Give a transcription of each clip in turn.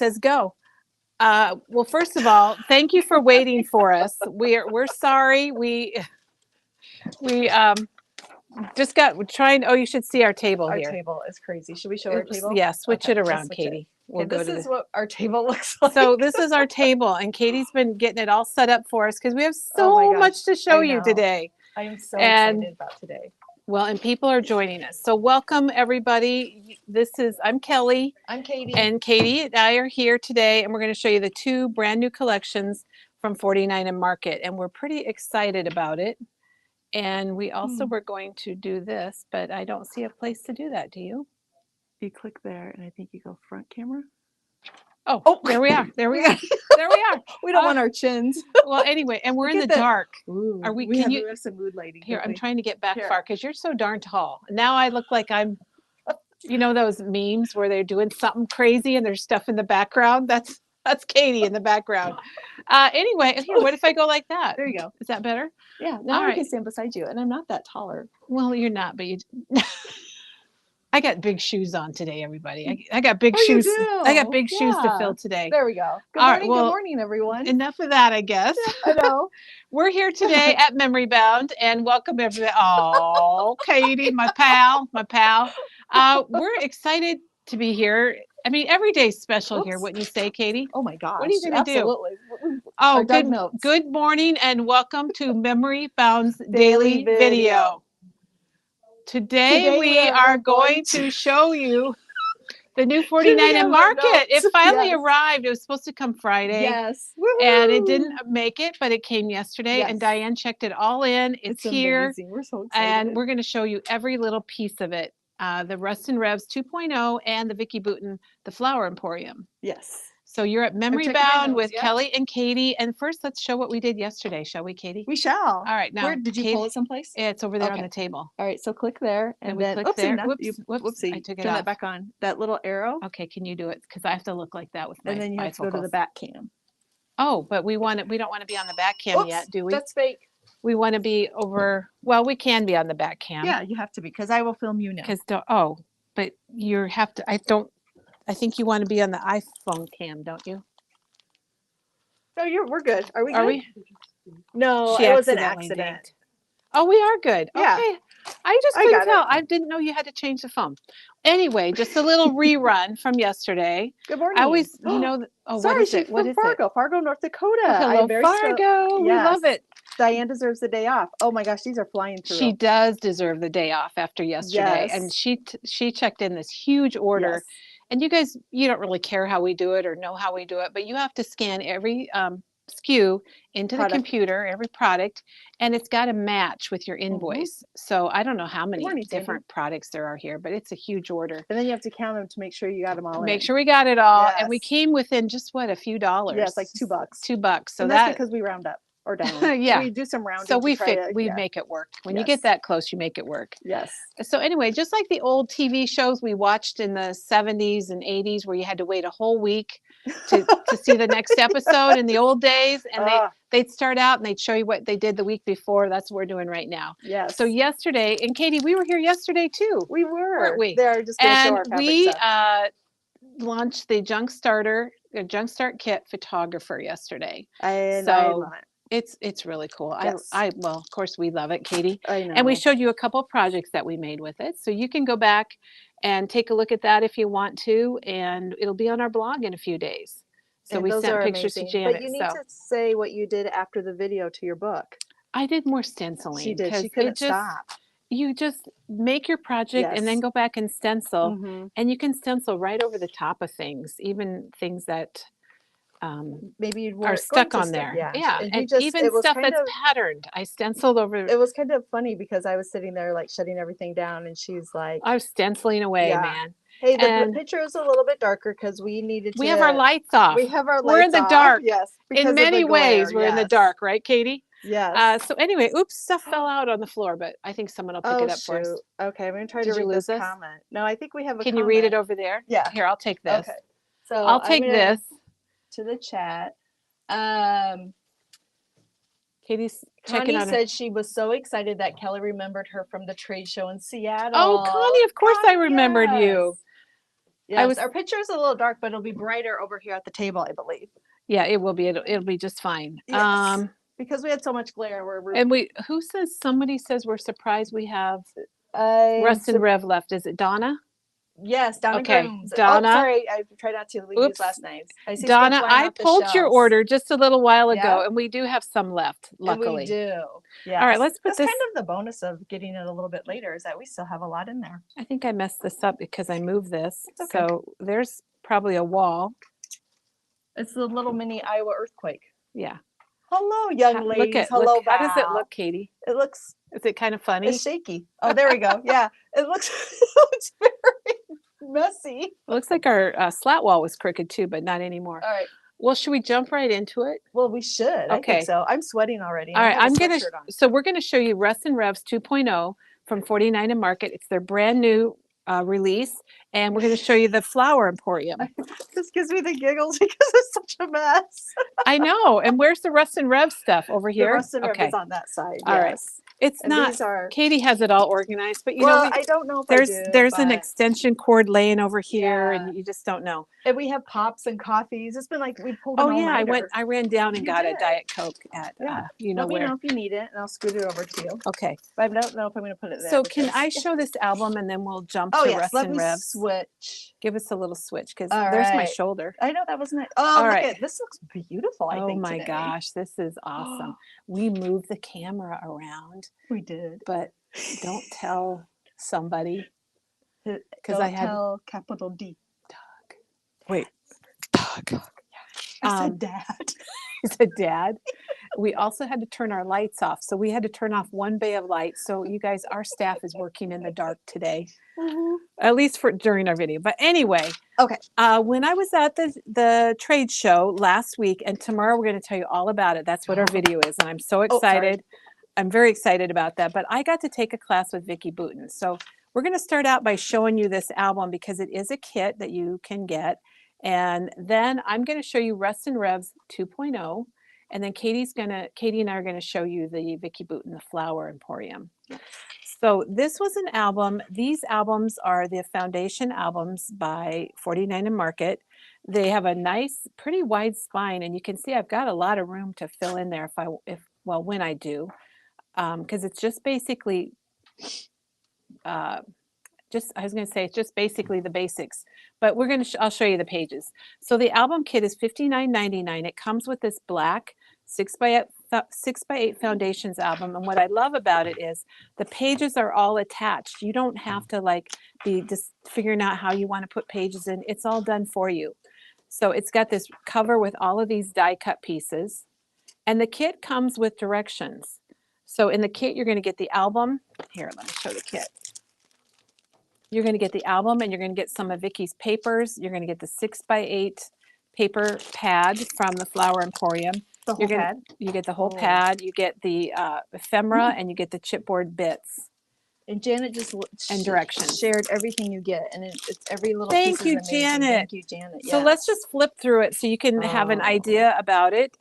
says go. Well, first of all, thank you for waiting for us. We're sorry. We just got trying. Oh, you should see our table here. Our table is crazy. Should we show our table? Yeah, switch it around, Katie. We'll go this is what our table looks like. So this is our table, and Katie's been getting it all set up for us because we have so much to show you today. I am so excited about today. Well, and people are joining us. So welcome, everybody. I'm Kelly. I'm Katie. And Katie and I are here today, and we're going to show you the 2 brand new collections from 49 and Market, and we're pretty excited about it. And we also were going to do this, but I don't see a place to do that. Do you? You click there, and I think you go front camera. Oh, there we are. There we are. There we are. We don't want our chins. Well, anyway, and we're in the dark. Ooh, are we? We can have, you we have some mood lighting. here? I'm trying to get back far because you're so darn tall. Now I look like I'm. You know those memes where they're doing something crazy and there's stuff in the background? That's Katie in the background. Anyway, here, what if I go like that? There you go. Is that better? Yeah. Now I can stand beside you, and I'm not that taller. Well, you're not, but you. I got big shoes on today, everybody. I got big shoes. I got big shoes to fill today. There we go. Good morning, everyone. Enough of that, I guess. I know. We're here today at Memory Bound, and welcome everybody. Oh, Katie, my pal. We're excited to be here. I mean, every day's special here. Wouldn't you say, Katie? Oh my gosh. What are you going to do? Absolutely. Oh, good morning, and welcome to Memory Bound's daily video. Today we are going to show you the new 49 and Market. It finally arrived. It was supposed to come Friday. Yes. And it didn't make it, but it came yesterday. And Diane checked it all in. It's here. Amazing. We're so excited. And we're going to show you every little piece of it. The Revs Revs 2.0 and the Vicki Boutin, the Flower Emporium. Yes. So you're at Memory Bound with Kelly and Katie. And first, let's show what we did yesterday. Shall we, Katie? We shall. All right. Now, did you pull it someplace? Yeah, it's over there on the table. All right. So click there. And then, click there. Whoopsie. I took it Turn off. that back on. That little arrow. Okay. Can you do it? Because I have to look like that with my And then you have to go to the back cam. Oh, but we don't want to be on the back cam yet, do we? That's fake. We want to be over. Well, we can be on the back cam. Yeah, you have to be because I will film you now. But you have to. I think you want to be on the iPhone cam, don't you? No, we're good. Are we good? Are we? No, it was an accident. Oh, we are good. Yeah. Okay. I just couldn't tell. I didn't know you had to change the phone. Anyway, just a little rerun from yesterday. Good morning. I always, sorry, what is it? What is Fargo, Fargo, North Dakota. Oh, hello, Fargo. We love it. Diane deserves the day off. Oh my gosh, these are flying through. She does deserve the day off after yesterday. Yes. And she checked in this huge order. Yes. And you guys, you don't really care how we do it or know how we do it, but you have to scan every SKU into the computer, every product, and it's got to match with your invoice. So I don't know how many different products there are here, but it's a huge order. And then you have to count them to make sure you got them all. Make sure we got it all. Yes. And we came within just a few dollars. Yes, like $2. $2. So that's because we round up. Or down. Yeah. We do some rounding. So we make it work. When you get that close, you make it work. Yes. So anyway, just like the old TV shows we watched in the 70s and 80s where you had to wait a whole week to see the next episode in the old days. And they'd start out and they'd show you what they did the week before. That's what we're doing right now. Yes. So yesterday, and Katie, we were here yesterday too. We were. Weren't we? They're just going to show our fabric stuff. Launched the Junk Start Kit Photographer yesterday. And I love it. It's really cool. Yes. Well, of course we love it, Katie. I know. And we showed you a couple projects that we made with it. So you can go back and take a look at that if you want to, and it'll be on our blog in a few days. So we sent pictures to Janet. But you need to say what you did after the video to your book. I did more stenciling. She did. She couldn't stop. You just make your project and then go back and stencil, and you can stencil right over the top of things, even things that maybe you are stuck on there. Yeah. And even stuff that's patterned. I stenciled over. It was kind of funny because I was sitting there like shutting everything down, and she's like, I was stenciling away, man. Hey, the picture is a little bit darker because we needed to. We have our lights off. We have our lights off. We're in the dark. Yes. In many ways, we're in the dark, right, Katie? Yes. So anyway, stuff fell out on the floor, but I think someone will pick it up for us. Okay, I'm going to try to read this comment. No, I think we have a Can you read it over there? Yeah. Here, I'll take this. Okay. So I'll take this. To the chat. Katie's checking Connie on said she was so excited that Kelly remembered her from the trade show in Seattle. Oh, Connie, of course I remembered you. Yes, our picture is a little dark, but it'll be brighter over here at the table, I believe. Yeah, it will be. It'll be just fine. Yes. Because we had so much glare. Who says, somebody says we're surprised we have Russ and Rev left. Is it Donna? Yes, Donna Okay, Grooms. Donna. Oh, sorry, I tried not to use last names. I see Donna, I pulled your order just a little while ago, and we do have some left, luckily. And we do. Yeah. All right, let's put That's kind of the bonus of getting it a little bit later, is that we still have a lot in there. I think I messed this up because I moved this. It's okay. So there's probably a wall. It's the little mini Iowa earthquake. Yeah. Hello, young ladies. Hello, Val. How does it look, Katie? It looks. Is it kind of funny? It's shaky. Oh, there we go. Yeah, it looks very messy. It looks like our slat wall was crooked too, but not anymore. All right. Well, should we jump right into it? Well, we should. Okay. I think so. I'm sweating already. All right. So we're gonna show you Russ and Revs 2.0 from 49 and Market. It's their brand new release, and we're going to show you the Flower Emporium. This gives me the giggles because it's such a mess. I know. And where's the Russ and Rev stuff? Over here? The Russ and Rev is on that side. All right. It's and not. Katie has it all organized, but you know, I don't know if there's an extension cord laying over here, and you just don't know. And we have pops and coffees. It's been like we pulled. Oh yeah, I ran down and got a Diet Coke at you know where. Let me know if you need it, and I'll scoot it over to you. Okay. But I don't know if I'm going to put it there. So can I show this album, and then we'll jump to Russ and Revs? Switch. Give us a little switch, because there's my shoulder. I know that was nice. Oh, look at this. Looks beautiful. I think. Oh my gosh, this is awesome. We moved the camera around. We did. But don't tell somebody, because I had tell capital D. Doug. Wait, Doug. Yeah. I said Dad. You said Dad. We also had to turn our lights off, so we had to turn off one bay of light. So you guys, our staff is working in the dark today, at least during our video. But anyway, okay. When I was at the trade show last week, and tomorrow we're going to tell you all about it. That's what our video is, and I'm so excited. I'm very excited about that. But I got to take a class with Vicki Boutin. So we're going to start out by showing you this album, because it is a kit that you can get. And then I'm going to show you Russ and Revs 2.0. And then Katie and I are going to show you the Vicki Boutin, the Flower Emporium. So this was an album. These albums are the foundation albums by 49 and Market. They have a nice, pretty wide spine. And you can see I've got a lot of room to fill in there when I do. Because it's just basically, I was going to say it's just basically the basics, but I'll show you the pages. So the album kit is $59.99. It comes with this black 6x8 Foundations album, and what I love about it is the pages are all attached. You don't have to be just figuring out how you want to put pages in. It's all done for you. So it's got this cover with all of these die cut pieces, and the kit comes with directions. So in the kit, you're going to get the album. Here, let me show the kit. You're going to get the album, and you're going to get some of Vicki's papers. You're going to get the 6x8 paper pad from the Flower Emporium. The whole pad? You get the whole pad. You get the ephemera, and you get the chipboard bits. And Janet just directions. Shared everything you get, and it's every little piece is amazing. Janet. Thank you, Janet. So let's just flip through it so you can have an idea about it.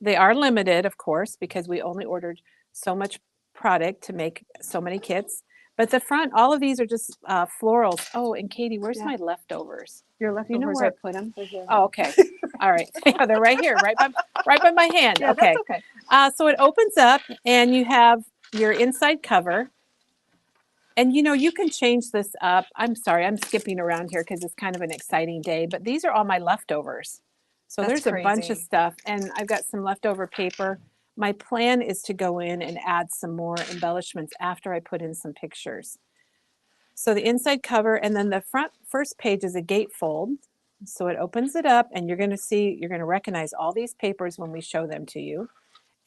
They are limited, of course, because we only ordered so much product to make so many kits. But the front, all of these are just florals. Oh, and Katie, where's my leftovers? Your leftovers. You know where I put them? Oh, okay. All right. Yeah, they're right here, right by my hand. Yeah, okay. That's okay. So it opens up, and you have your inside cover. And you can change this up. I'm sorry, I'm skipping around here because it's kind of an exciting day. But these are all my leftovers. So there's a bunch of stuff, and I've got some leftover paper. My plan is to go in and add some more embellishments after I put in some pictures. So the inside cover, and then the first page is a gatefold. So it opens it up, and you're going to recognize all these papers when we show them to you.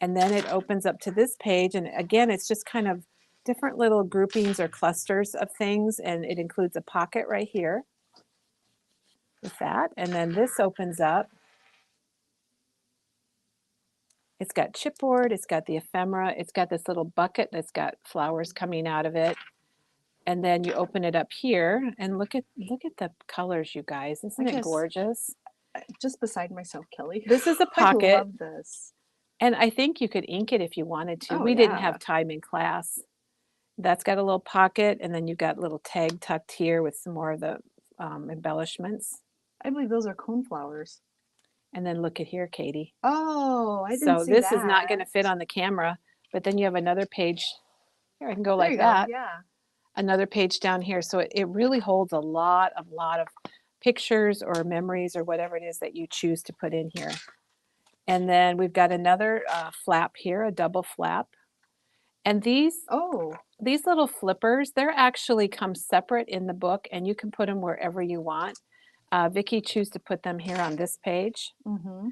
And then it opens up to this page, and again, it's just kind of different little groupings or clusters of things, and it includes a pocket right here with that. And then this opens up. It's got chipboard, it's got the ephemera, it's got this little bucket that's got flowers coming out of it. And then you open it up here, and look at the colors, you guys. Isn't it gorgeous? Just beside myself, Kelly. This is a pocket. I love this. And I think you could ink it if you wanted to. Oh, we didn't have time in class. That's got a little pocket, and then you've got a little tag tucked here with some more of the embellishments. I believe those are coneflowers. And then look at here, Katie. Oh, I didn't So see this that. is not going to fit on the camera, but then you have another page. Here, I can go There like you that. go. Yeah. Another page down here. So it really holds a lot of pictures or memories or whatever it is that you choose to put in here. And then we've got another flap here, a double flap. And these little flippers, they're actually come separate in the book, and you can put them wherever you want. Vicki chose to put them here on this page. Mm-hmm.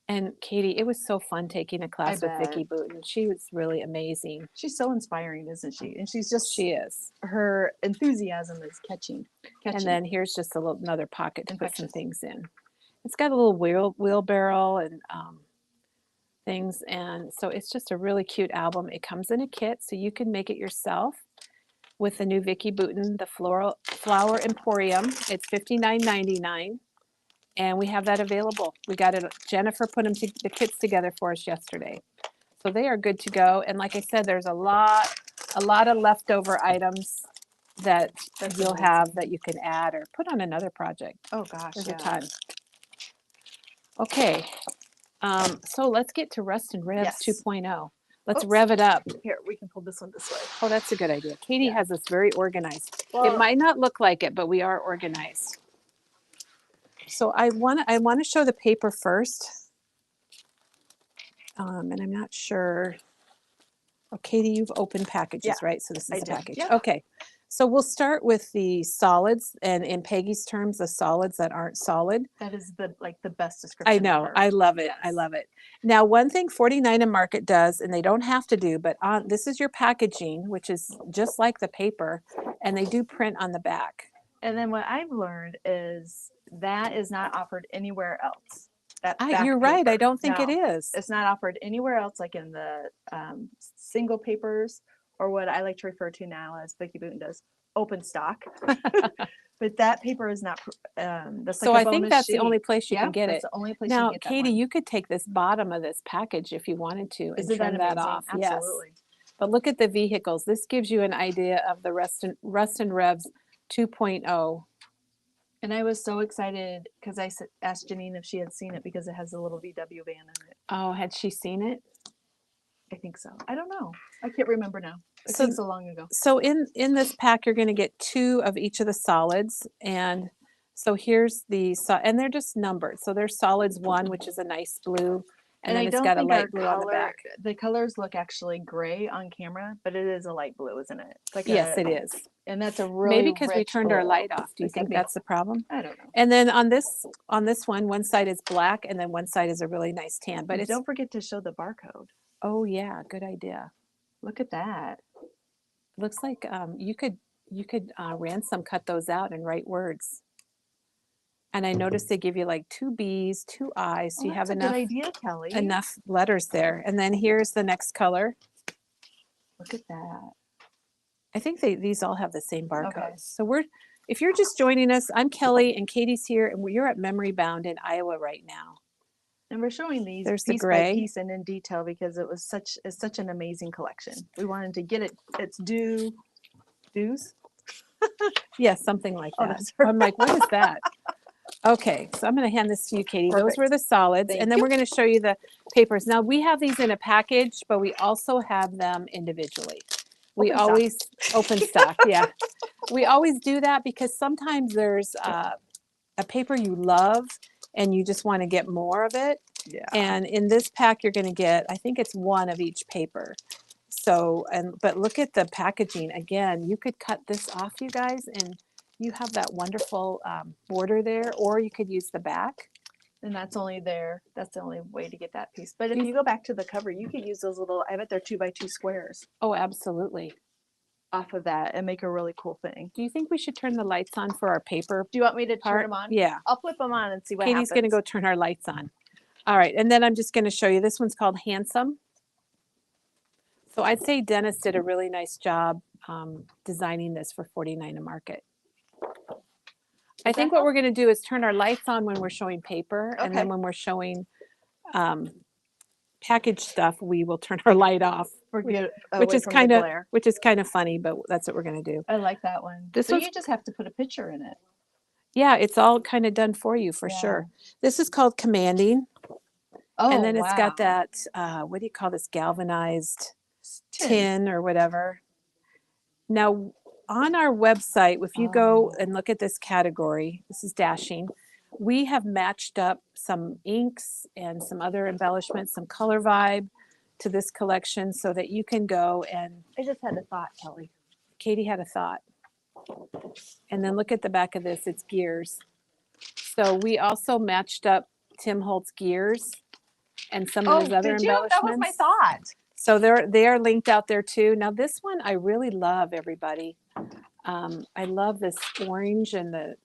And Katie, it was so fun taking a class with Vicki Boutin. She was really amazing. She's so inspiring, isn't she? And she's just, she is. Her enthusiasm is catching. And then here's just another pocket to put some things in. It's got a little wheelbarrow and things. And so it's just a really cute album. It comes in a kit, so you can make it yourself with the new Vicki Boutin, the Flower Emporium. It's $59.99. And we have that available. We got it. Jennifer put the kits together for us yesterday. So they are good to go. And like I said, there's a lot of leftover items that you'll have that you can add or put on another project. Oh gosh, there's a ton. Okay, so let's get to Rust and Revs 2.0. Let's rev it up. Here, we can pull this one this way. Oh, that's a good idea. Katie has us very organized. Well, it might not look like it, but we are organized. So I want to show the paper first, and I'm not sure. Oh, Katie, you've opened packages, right? So this is a package. Yeah. Okay, so we'll start with the solids, and in Peggy's terms, the solids that aren't solid. That is the best description. I know, I love it. Yes. I love it. Now, one thing 49 and Market does, and they don't have to do, but this is your packaging, which is just like the paper, and they do print on the back. And then what I've learned is that is not offered anywhere else. You're right. I don't think it is. It's not offered anywhere else, like in the single papers, or what I like to refer to now as Vicki Boutin does, open stock. But that paper is not. That's so like I think that's the only place you can get it. The only place now, you can get Katie, you could take this bottom of this package if you wanted to and trim that off. Absolutely. Yes. But look at the vehicles. This gives you an idea of the Rust and Revs 2.0. And I was so excited because I asked Janine if she had seen it because it has a little VW van in it. Oh, had she seen it? I think so. I don't know. I can't remember now. It seems so long ago. So in this pack, you're going to get 2 of each of the solids. And so here's and they're just numbered. So there's solids 1, which is a nice blue. And then it's got a light blue on the back. The colors look actually gray on camera, but it is a light blue, isn't it? It's like yes, it is. And that's a really maybe because we turned our light off. Do you think that's the problem? I don't know. And then on this one side is black, and then one side is a really nice tan. But don't forget to show the barcode. Oh yeah, good idea. Look at that. Looks like you could ransom cut those out and write words. And I noticed they give you like 2 B's, 2 I's, so you have enough. Good idea, Kelly. Enough letters there. And then here's the next color. Look at that. I think these all have the same barcodes. Okay. So if you're just joining us, I'm Kelly and Katie's here, and you're at Memory Bound in Iowa right now. And we're showing these There's piece the gray. By piece and in detail because it's such an amazing collection. We wanted to get its dues. Yes, something like that. I'm like, what is that? Okay, so I'm going to hand this to you, Katie. Perfect. Those were the solids, and then we're going to show you the papers. Now, we have these in a package, but we also have them individually. We always open stock, yeah. We always do that because sometimes there's a paper you love and you just want to get more of it. Yeah. And in this pack, you're going to get, I think it's 1 of each paper. So, but look at the packaging. Again, you could cut this off, you guys, and you have that wonderful border there, or you could use the back. And that's only there. That's the only way to get that piece. But if you go back to the cover, you could use those little, I bet they're 2x2 squares. Oh, absolutely. Off of that and make a really cool thing. Do you think we should turn the lights on for our paper? Do you want me to turn them on? Yeah. I'll flip them on and see what happens. Katie's going to go turn our lights on. All right. And then I'm just going to show you. This one's called Handsome. So I'd say Dennis did a really nice job designing this for 49 and Market. I think what we're going to do is turn our lights on when we're showing paper, and then when we're showing packaged stuff, we will turn our light off, which is kind of funny, but that's what we're going to do. I like that one. So you just have to put a picture in it. Yeah, it's all kind of done for you for sure. This is called commanding. Oh, And then it's got wow. that, what do you call this, galvanized Tin. tin or whatever. Now, on our website, if you go and look at this category, this is dashing, we have matched up some inks and some other embellishments, some color vibe to this collection so that you can go and... I just had a thought, Kelly. Katie had a thought. And then look at the back of this, it's gears. So we also matched up Tim Holtz gears and some of his other embellishments. That was my thought. So they are linked out there too. Now this one I really love, everybody. I love this orange and the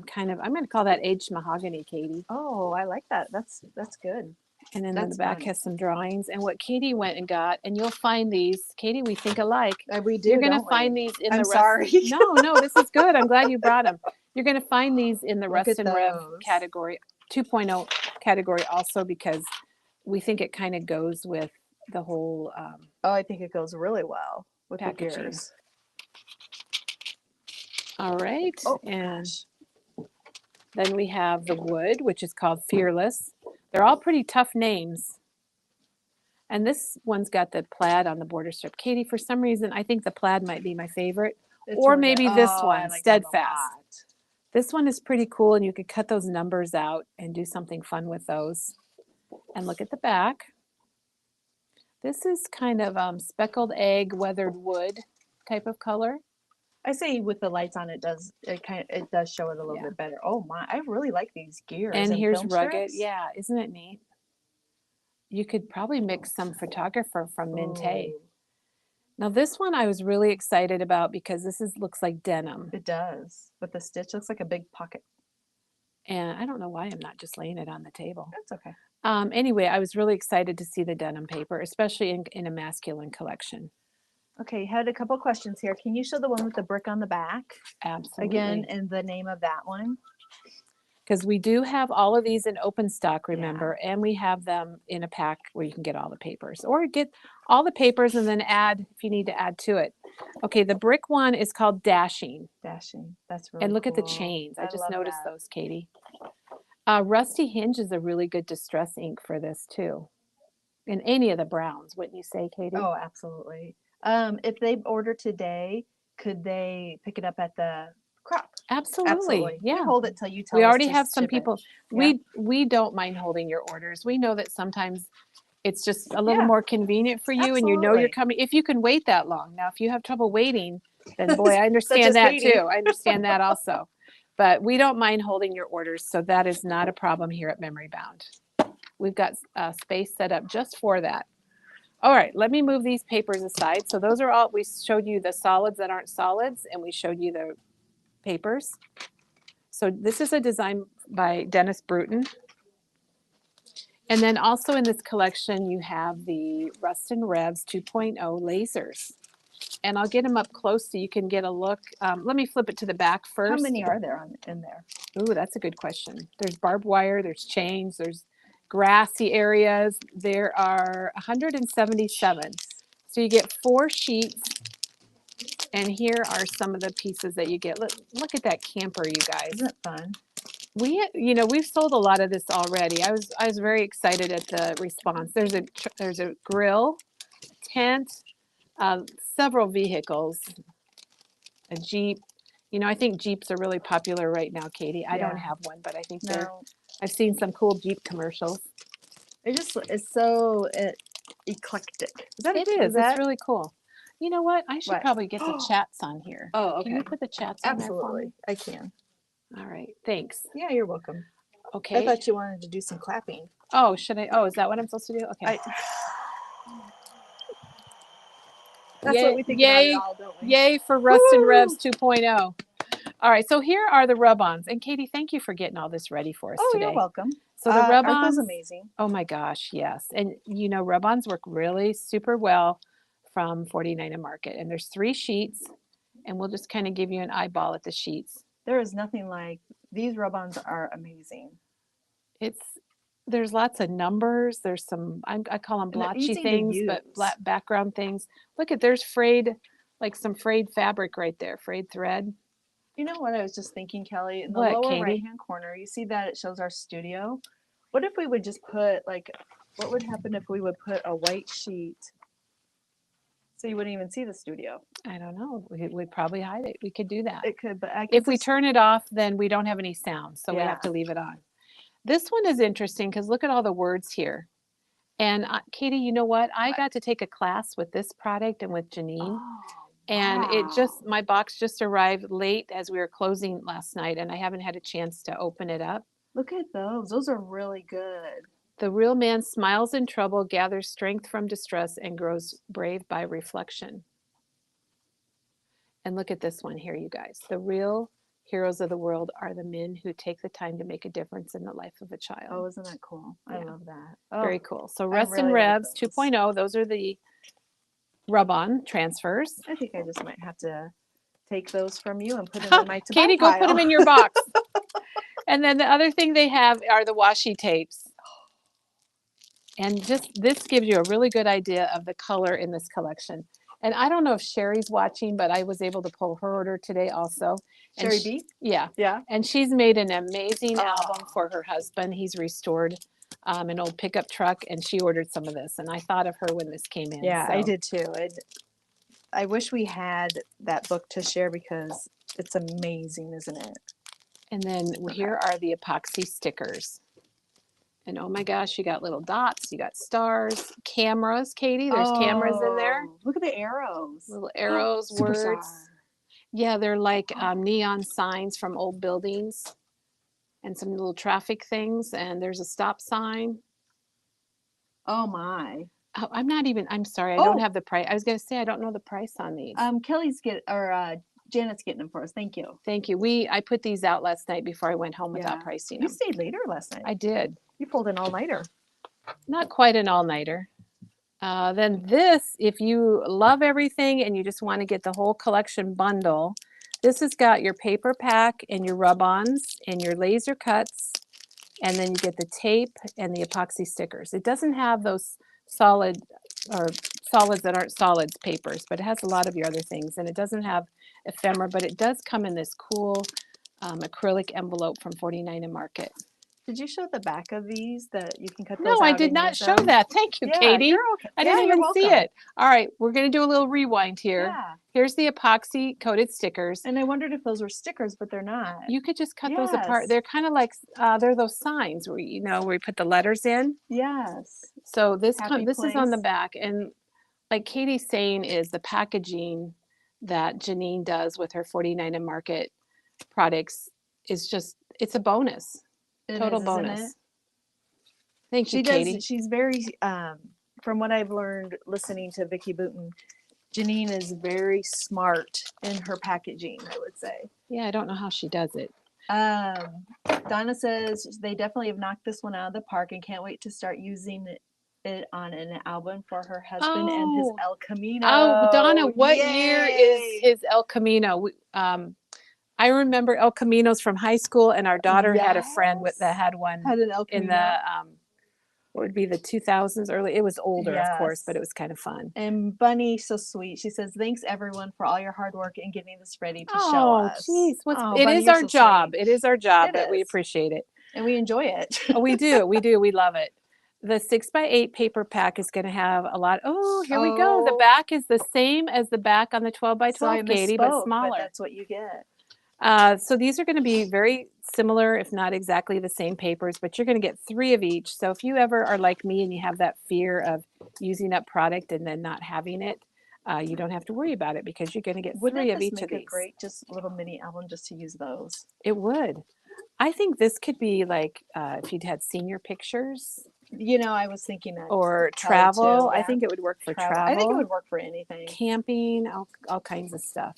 kind of, I'm going to call that aged mahogany, Katie. Oh, I like that. That's good. And then the back has some drawings. And what Katie went and got, and you'll find these, Katie, we think alike. We do. You're going to find these in the sorry. No, this is good. I'm glad you brought them. You're going to find these in the Rust and Rev category, 2.0 category also, because we think it kind of goes with the whole I think it goes really well with packaging. The gears. All right. And then we have the wood, which is called Fearless. They're all pretty tough names. And this one's got the plaid on the border strip. Katie, for some reason, I think the plaid might be my favorite. Or maybe this one, Steadfast. This one is pretty cool, and you could cut those numbers out and do something fun with those. And look at the back. This is kind of speckled egg weathered wood type of color. I say with the lights on, it does show it a little bit better. Oh my, I really like these gears. And here's rugged. Yeah, isn't it neat? You could probably mix some photographer from Minte. Now this one I was really excited about because this looks like denim. It does, but the stitch looks like a big pocket. And I don't know why I'm not just laying it on the table. That's okay. Anyway, I was really excited to see the denim paper, especially in a masculine collection. Okay, had a couple questions here. Can you show the one with the brick on the back? Absolutely. Again, and the name of that one? Because we do have all of these in open stock, remember, and we have them in a pack where you can get all the papers, or get all the papers and then add if you need to add to it. Okay, the brick one is called Dashing. Dashing, that's really And look cool. at the chains. I just noticed those, Katie. Rusty Hinge is a really good distress ink for this too. In any of the browns, wouldn't you say, Katie? Oh, absolutely. If they order today, could they pick it up at the crop? Absolutely. Yeah. We hold it till you tell us. We already have some people. We don't mind holding your orders. We know that sometimes it's just a little more convenient for you, and you know you're coming. If you can wait that long. Now, if you have trouble waiting, then boy, I understand that too. I understand that also. But we don't mind holding your orders, so that is not a problem here at Memory Bound. We've got space set up just for that. All right, let me move these papers aside. So those are all, we showed you the solids that aren't solids, and we showed you the papers. So this is a design by Dennis Bruton. And then also in this collection, you have the Rust and Revs 2.0 lasers. And I'll get them up close so you can get a look. Let me flip it to the back first. How many are there in there? Ooh, that's a good question. There's barbed wire, there's chains, there's grassy areas. There are 177. So you get 4 sheets. And here are some of the pieces that you get. Look at that camper, you guys. Isn't it fun? We've sold a lot of this already. I was very excited at the response. There's a grill, tent, several vehicles, a Jeep. I think Jeeps are really popular right now, Katie. I don't have one, but I think I've seen some cool Jeep commercials. It's so eclectic. It is. It's really cool. You know what? I should probably get the chats on here. Oh, okay. Can you put the chats on there for me? Absolutely. I can. All right. Thanks. Yeah, you're welcome. Okay. I thought you wanted to do some clapping. Oh, should I? Oh, is that what I'm supposed to do? Okay. That's what we think about it all, don't we? Yay for Rust and Revs 2.0. All right. So here are the rub-ons. And Katie, thank you for getting all this ready for us today. You're welcome. So the rub-ons. Aren't those amazing? Oh my gosh, yes. And rub-ons work really super well from 49 Market. And there's 3 sheets, and we'll just kind of give you an eyeball at the sheets. There is nothing like, these rub-ons are amazing. There's lots of numbers. There's some, I call them blotchy things, but background things. Look there's frayed, like some frayed fabric right there, frayed thread. You know what I was just thinking, Kelly? In the What, lower Katie? right-hand corner, you see that it shows our studio? What if we would just put, like, what would happen if we would put a white sheet so you wouldn't even see the studio? I don't know. We'd probably hide it. We could do that. It could, but I could If we just- turn it off, then we don't have any sound, so we Yeah. have to leave it on. This one is interesting because look at all the words here. And Katie, you know what? I got to take a class with this product and with Janine. Oh, And it just, wow. my box just arrived late as we were closing last night, and I haven't had a chance to open it up. Look at those. Those are really good. The real man smiles in trouble, gathers strength from distress, and grows brave by reflection. And look at this one here, you guys. The real heroes of the world are the men who take the time to make a difference in the life of a child. Oh, isn't that cool? I Yeah. love that. Oh, Very cool. So Rest and really like Revs those. 2.0, those are the rub-on transfers. I think I just might have to take those from you and put them in my to-buy Katie, go pile. put them in your box. And then the other thing they have are the washi tapes. And just this gives you a really good idea of the color in this collection. And I don't know if Sherry's watching, but I was able to pull her order today also. And Sherry B? Yeah. Yeah. And she's made an amazing Oh. album for her husband. He's restored an old pickup truck, and she ordered some of this. And I thought of her when this came in. Yeah, so. I did too. I wish we had that book to share because it's amazing, isn't it? And then here are the epoxy stickers. And oh my gosh, you got little dots, you got stars, cameras, Katie. There's cameras in there. Look at the arrows. Little arrows, Superstar. words. Yeah, they're like neon signs from old buildings and some little traffic things. And there's a stop sign. Oh my. Oh, I'm sorry, I don't Oh. have the price. I was going to say, I don't know the price on these. Janet's getting them for us. Thank you. Thank you. I put these out last night before I went home without Yeah. pricing You them. stayed later last night. I did. You pulled an all-nighter. Not quite an all-nighter. Then this, if you love everything and you just want to get the whole collection bundle, this has got your paper pack and your rub-ons and your laser cuts, and then you get the tape and the epoxy stickers. It doesn't have those solids that aren't solids papers, but it has a lot of your other things, and it doesn't have ephemera, but it does come in this cool acrylic envelope from 49 and Market. Did you show the back of these that you can cut those No, I out did and not use show them? that. Thank you, Yeah, Katie. you're okay. I Yeah, didn't you're even see welcome. it. All right, we're going to do a little rewind here. Yeah. Here's the epoxy coated stickers. And I wondered if those were stickers, but they're not. You could just cut those apart. Yes. They're kind of like they're those signs where where you put the letters in. Yes. So this Happy is on the place. back, and like Katie's saying, is the packaging that Janine does with her 49 and Market products is just, it's a bonus. Total bonus. It? Thank you, She Katie. does. She's very, from what I've learned listening to Vicki Boutin, Janine is very smart in her packaging, I would say. Yeah, I don't know how she does it. Donna says they definitely have knocked this one out of the park and can't wait to start using it on an album for her husband and his El Camino. Oh, Donna, what Yay! year is his El Camino? I remember El Caminos from high school, and our daughter had a friend that had one Had an El Camino. in the what would be the 2000s early. It was older, of course, Yes. but it was kind of fun. And Bunny, so sweet. She says, "Thanks everyone for all your hard work in getting this ready to show Oh, us." jeez. Oh, It Bunny, is you're our so job. sweet. It is our job, It but we is. appreciate it. And we enjoy it. Oh, we do. We do. We love it. The 6x8 paper pack is going to have a lot. Oh, here we go. The Oh. back is the same as the back on the 12x12, So I Katie, misspoke, but smaller. But that's what you get. So these are going to be very similar, if not exactly the same papers, but you're going to get 3 of each. So if you ever are like me and you have that fear of using up product and then not having it, you don't have to worry about it because you're going to get 3 of each of Make a these. great just little mini album just to use those. It would. I think this could be like if you'd had senior pictures. You know, I was thinking that. Or Kelly travel. too, I yeah. think it would work for travel. I think it would work for anything. Camping, all kinds of stuff.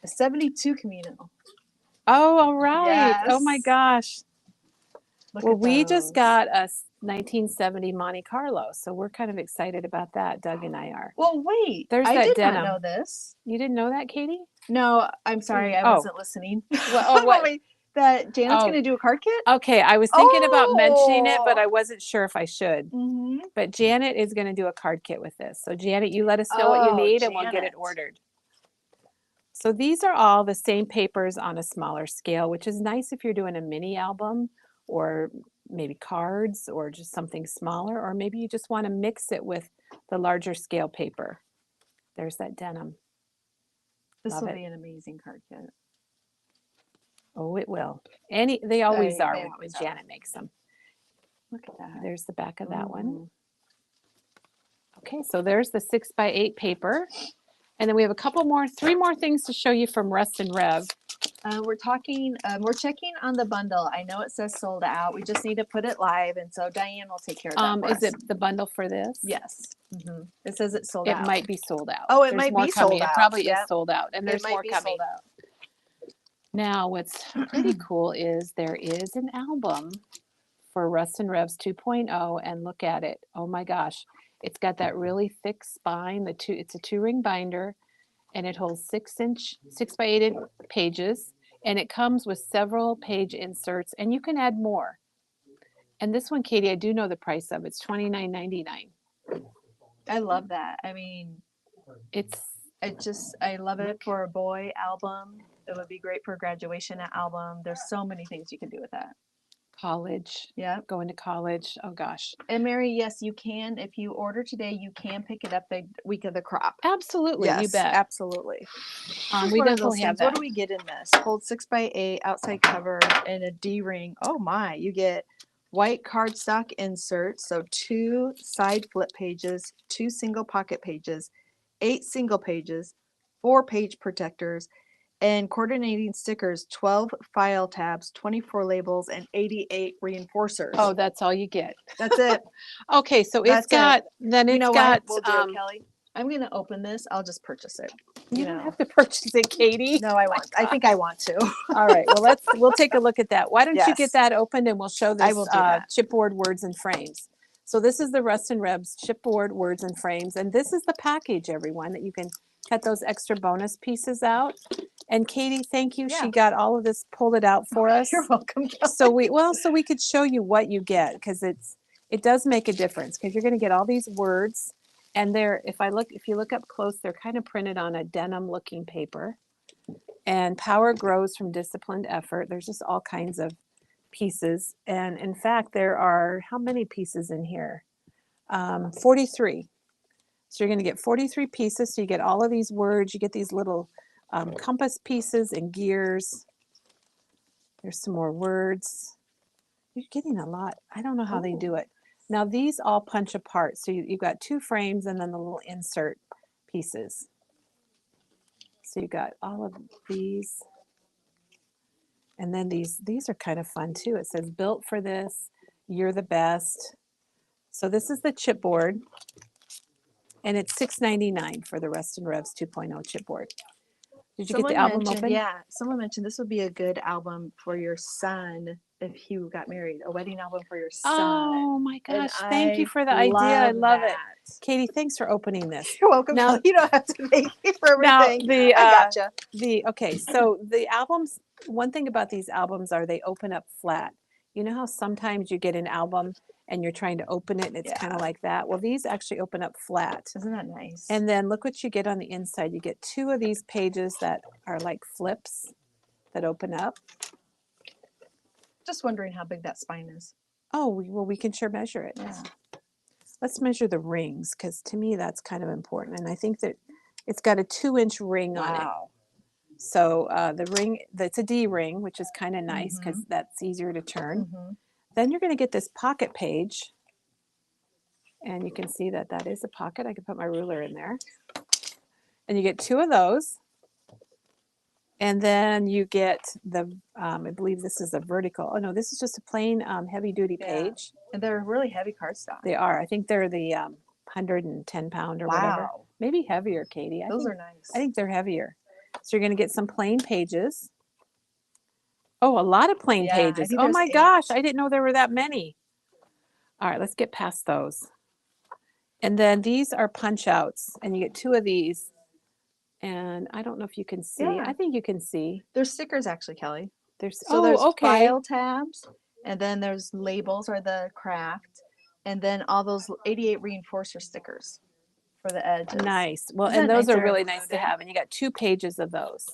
A 72 Camino. Oh, all right. Oh my Yes. gosh. Look Well, at we just those. got a 1970 Monte Carlo, so we're kind of excited about that. Doug and I are. Well, wait. There's I that did denim. not know this. You didn't know that, Katie? No, I'm sorry. I Oh. wasn't listening. Oh, what? Wait, that Janet's going to do a card kit? Okay, I was thinking about mentioning it, but Oh. I wasn't sure if I should. Mm-hmm. But Janet is going to do a card kit with this. So Janet, you let us know what you Oh, need and we'll get it Janet. ordered. So these are all the same papers on a smaller scale, which is nice if you're doing a mini album or maybe cards or just something smaller, or maybe you just want to mix it with the larger scale paper. There's that denim. This Love will it. be an amazing card kit. Oh, it will. They always are They when always Janet makes them. Look at that. There's the back of that one. Mhm. Okay, so there's the 6x8 paper. And then we have three more things to show you from Rest and Rev. We're checking on the bundle. I know it says sold out. We just need to put it live, and so Diane will take care of that for Is us. it the bundle for this? Yes. It says it's sold It out. might be sold out. Oh, it There's might more be coming. sold out. It probably Yep. is sold out, and there's It might more be coming. sold out. Now, what's pretty cool is there is an album for Rust and Revs 2.0, and look at it. Oh my gosh. It's got that really thick spine. It's a 2-ring binder, and it holds 6x8 pages, and it comes with several page inserts, and you can add more. And this one, Katie, I do know the price of. It's $29.99. I love that. I mean, I love it for a boy album. It would be great for a graduation album. There's so many things you can do with that. College. Yeah. Going to college. Oh gosh. And Mary, yes, you can. If you order today, you can pick it up the week of the crop. Absolutely. Yes, you bet. absolutely. We definitely have that. What do we get in this? Hold 6x8 outside cover and a D-ring. Oh my, you get white cardstock inserts, so 2 side flip pages, 2 single pocket pages, 8 single pages, 4 page protectors, and coordinating stickers, 12 file tabs, 24 labels, and 88 reinforcers. Oh, that's all you get. That's it. Okay, so That's it's got, it. then You it's know got, what we'll do, Kelly? I'm going to open this. I'll just purchase it. you don't have to purchase it, Katie. No, I won't. I think I want to. All right, well, we'll take a look at that. Why don't you Yes. get that opened and we'll show this I will do that. chipboard words and frames. So this is the Rust and Revs chipboard words and frames, and this is the package, everyone, that you can cut those extra bonus pieces out. And Katie, thank you. Yeah. She got all of this, pulled it out for us. You're welcome, Kelly. So we could show you what you get, because it does make a difference, because you're going to get all these words, and if you look up close, they're kind of printed on a denim looking paper. And power grows from disciplined effort. There's just all kinds of pieces, and in fact there are, how many pieces in here? 43. So you're going to get 43 pieces. So you get all of these words, you get these little compass pieces and gears. There's some more words. You're getting a lot. I don't know how they do it. Now these all punch apart. So you've got 2 frames and then the little insert pieces. So you got all of these. And then these are kind of fun too. It says built for this, you're the best. So this is the chipboard, and it's $6.99 for the Rust and Revs 2.0 chipboard. Did you get the album open? Yeah, someone mentioned this would be a good album for your son if he got married. A wedding album for your son. Oh my And gosh! Thank you for the idea. I love it, Katie. Thanks for opening this. You're welcome. Now you don't have to thank me for everything. Now I gotcha. Okay, so the albums. One thing about these albums are they open up flat. You know how sometimes you get an album and you're trying to open it and it's kind of like that? Well, these actually open up flat. Isn't that nice? And then look what you get on the inside. You get 2 of these pages that are like flips that open up. Just wondering how big that spine is. Oh, well, we can sure measure it. Yeah. Let's measure the rings, because to me that's kind of important. And I think that it's got a 2-inch ring on it. So the ring, that's a D ring, which is kind of nice because that's easier to turn. Then you're going to get this pocket page. And you can see that that is a pocket. I can put my ruler in there. And you get 2 of those. And then you get the, I believe this is a vertical. Oh, no, this is just a plain heavy-duty page. And they're really heavy cardstock. They are. I think they're the 110-pound or whatever. Maybe heavier, Katie. Those are nice. I think they're heavier. So you're going to get some plain pages. Oh, a lot of plain pages. Oh my gosh, I didn't know there were that many. All right, let's get past those. And then these are punch outs, and you get 2 of these. And I don't know if you can see. I think you can see. There's stickers actually, Kelly. There's file tabs, and then there's labels or the craft, and then all those 88 reinforcer stickers. for the edges. Nice. Well, Isn't and it those nice are they're really nice to included? have. And you got 2 pages of those.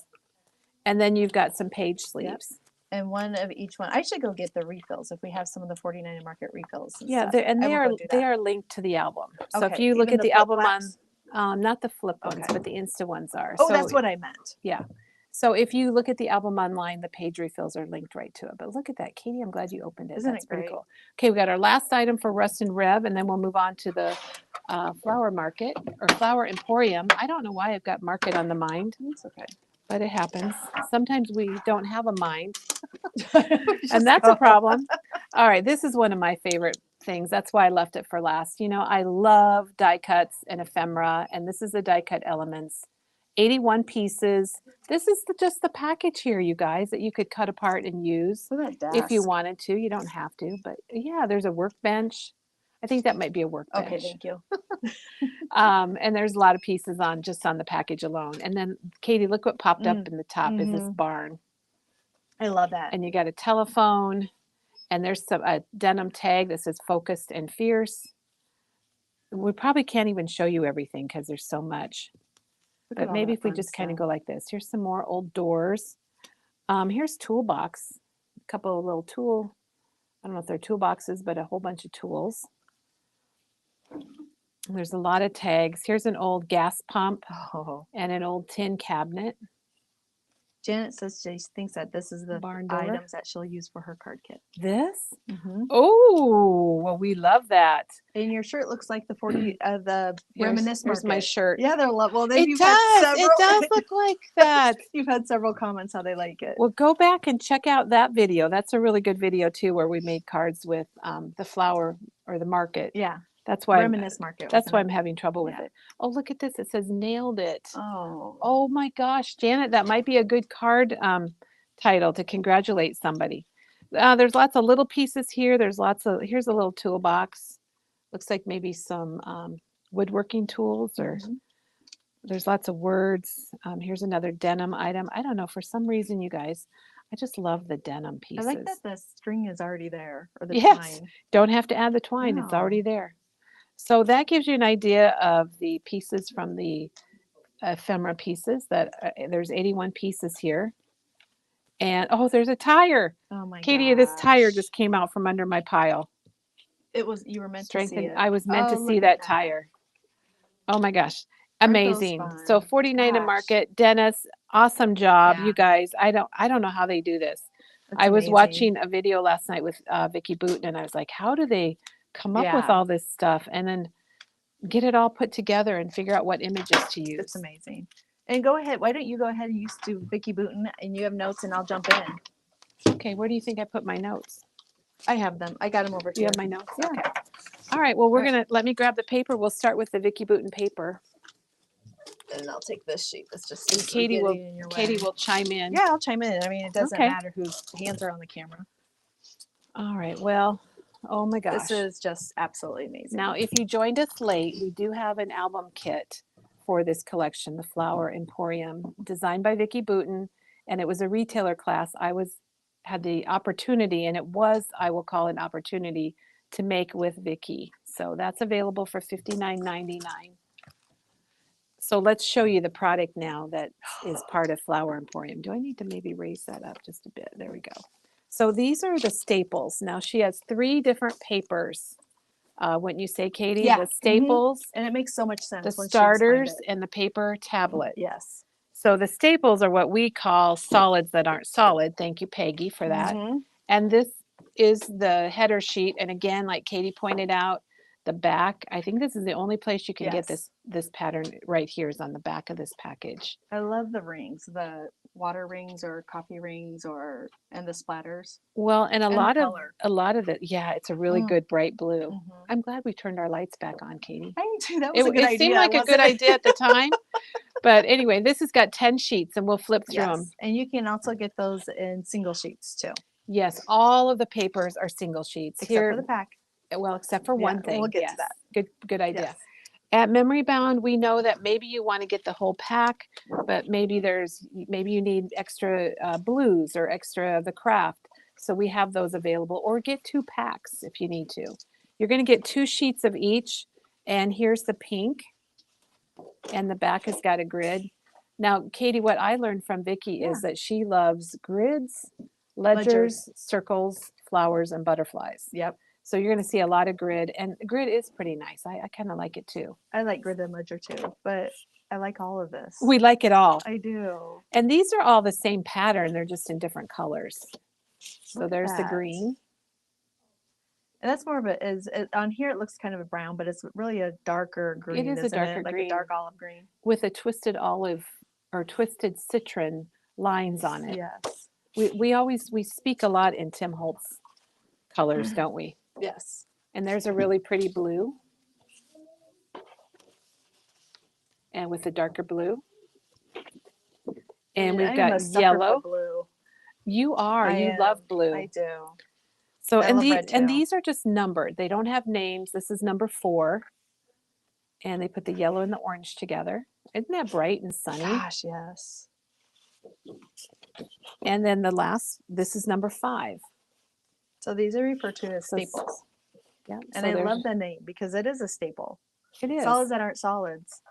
And then you've got some page sleeves. And one of each one. I should go get the refills if we have some of the 49 Market refills. And Yeah, stuff. and I will go do they that. are linked to the album. So if Okay, you look even at the the flip album flaps? on, not the flip ones, Okay. but the Insta ones are. Oh, So that's what I meant. yeah. So if you look at the album online, the page refills are linked right to it. But look at that, Katie. I'm glad you opened it. Isn't That's it pretty great? cool. Okay, we got our last item for Rust and Rev, and then we'll move on to the flower market or flower emporium. I don't know why I've got market on the mind. It's okay. But it happens. Sometimes we don't have a mind, Just and that's go. a problem. All right, this is one of my favorite things. That's why I left it for last. You know, I love die cuts and ephemera, and this is the die cut elements. 81 pieces. This is just the package here, you guys, that you could cut apart and use Look at that if you desk. wanted to. You don't have to, but yeah, there's a workbench. I think that might be a workbench. Okay, thank you. And there's a lot of pieces on just on the package alone. And then Katie, look what popped up in the top is this barn. I love that. And you got a telephone, and there's a denim tag that says focused and fierce. We probably can't even show you everything because there's so much. Look at But all maybe that if we fun just kind of stuff. go like this. Here's some more old doors. Here's toolbox. A couple of little tool, I don't know if they're toolboxes, but a whole bunch of tools. There's a lot of tags. Here's an old gas pump Oh. and an old tin cabinet. Janet says she thinks that this is the Barn door. items that she'll use for her card kit. This? Mm-hmm. Oh, well, we love that. And your shirt looks like the 40 the Reminisce Here's my Market. shirt. Yeah, they're love. Well, then It you've had does. several. It does look like that. You've had several comments how they like it. Well, go back and check out that video. That's a really good video too, where we made cards with the flower or the market. Yeah. That's why Reminisce Market. That's why I'm having trouble with Yeah. it. Oh, look at this. It says nailed it. Oh. Oh my gosh, Janet, that might be a good card title to congratulate somebody. There's lots of little pieces here. Here's a little toolbox. Looks like maybe some woodworking tools or there's lots of words. Here's another denim item. I don't know, for some reason, you guys, I just love the denim pieces. I like that the string is already there, or the Yes, twine. don't have to add the twine. It's already there. So that gives you an idea of the pieces from the ephemera pieces. That there's 81 pieces here. And oh, there's a tire. Oh my Katie, this tire gosh. just came out from under my pile. You were meant to see it. I was meant to Oh, see look that at tire. Oh my gosh. Aren't those Amazing. So fun? 49 in Gosh. market. Dennis, awesome job. Yeah. You guys, I don't know how they do this. That's I was amazing. watching a video last night with Vicki Boutin, and I was like, how do they come up with Yeah. all this stuff and then get it all put together and figure out what images to use? It's amazing. And go ahead. Why don't you go ahead and use to Vicki Boutin, and you have notes, and I'll jump in. Okay, where do you think I put my notes? I have them. I got them over You here. have my notes? Yeah. Okay. All right, well, let me grab the paper. We'll start with the Vicki Boutin paper. And I'll take this sheet. That's just And Katie will chime in. Yeah, I'll chime in. I mean, it doesn't Okay. matter whose hands are on the camera. All right, well, oh my gosh. This is just absolutely amazing. Now, if you joined us late, we do have an album kit for this collection, the Flower Emporium, designed by Vicki Boutin, and it was a retailer class. Had the opportunity, and I will call an opportunity, to make with Vicki. So that's available for $59.99. So let's show you the product now that is part of Flower Emporium. Do I need to maybe raise that up just a bit? There we go. So these are the staples. Now she has 3 different papers. Wouldn't you say, Katie? Yeah. The staples, And it makes so much sense. the when she starters, explained it. and the paper tablet. Yes. So the staples are what we call solids that aren't solid. Thank you, Peggy, for that. And this is the header sheet. And again, like Katie pointed out, the back, I think this is the only place you can get this pattern right here is on the back of this package. I love the rings, the water rings or coffee rings and the splatters. Well, and a lot of it, yeah, it's a really Mm. good bright blue. I'm glad we turned our lights back on, Katie. I do too. That was a good idea. It seemed like a good idea at the time. But anyway, this has got 10 sheets and we'll flip through them. And you can also get those in single sheets too. Yes, all of the papers are single sheets. Except for the pack. Well, except for one thing. We'll get to that. Good idea. Yes. At Memory Bound, we know that maybe you want to get the whole pack, but maybe you need extra blues or extra of the craft. So we have those available, or get 2 packs if you need to. You're going to get 2 sheets of each, and here's the pink. And the back has got a grid. Now, Katie, what I learned from Vicki is that she loves grids, ledgers, circles, flowers, and butterflies. Yep. So you're going to see a lot of grid, and grid is pretty nice. I kind of like it too. I like grid and ledger too, but I like all of this. We like it all. I do. And these are all the same pattern. They're just in different colors. So there's the green. And that's more of on here it looks kind of a brown, but it's really a darker green. It is a darker like green. A dark olive green. With a twisted olive or twisted citron lines on it. Yes. We speak a lot in Tim Holtz colors, don't we? Yes. And there's a really pretty blue. And with a darker blue. And we've got yellow. Blue. You love blue. I do. So and these are just numbered. They don't have names. This is number 4. And they put the yellow and the orange together. Isn't that bright and sunny? Gosh, yes. And then this is number 5. So these are referred to as staples. Yeah. And I love the name because it is a staple. It is. Solids that aren't solids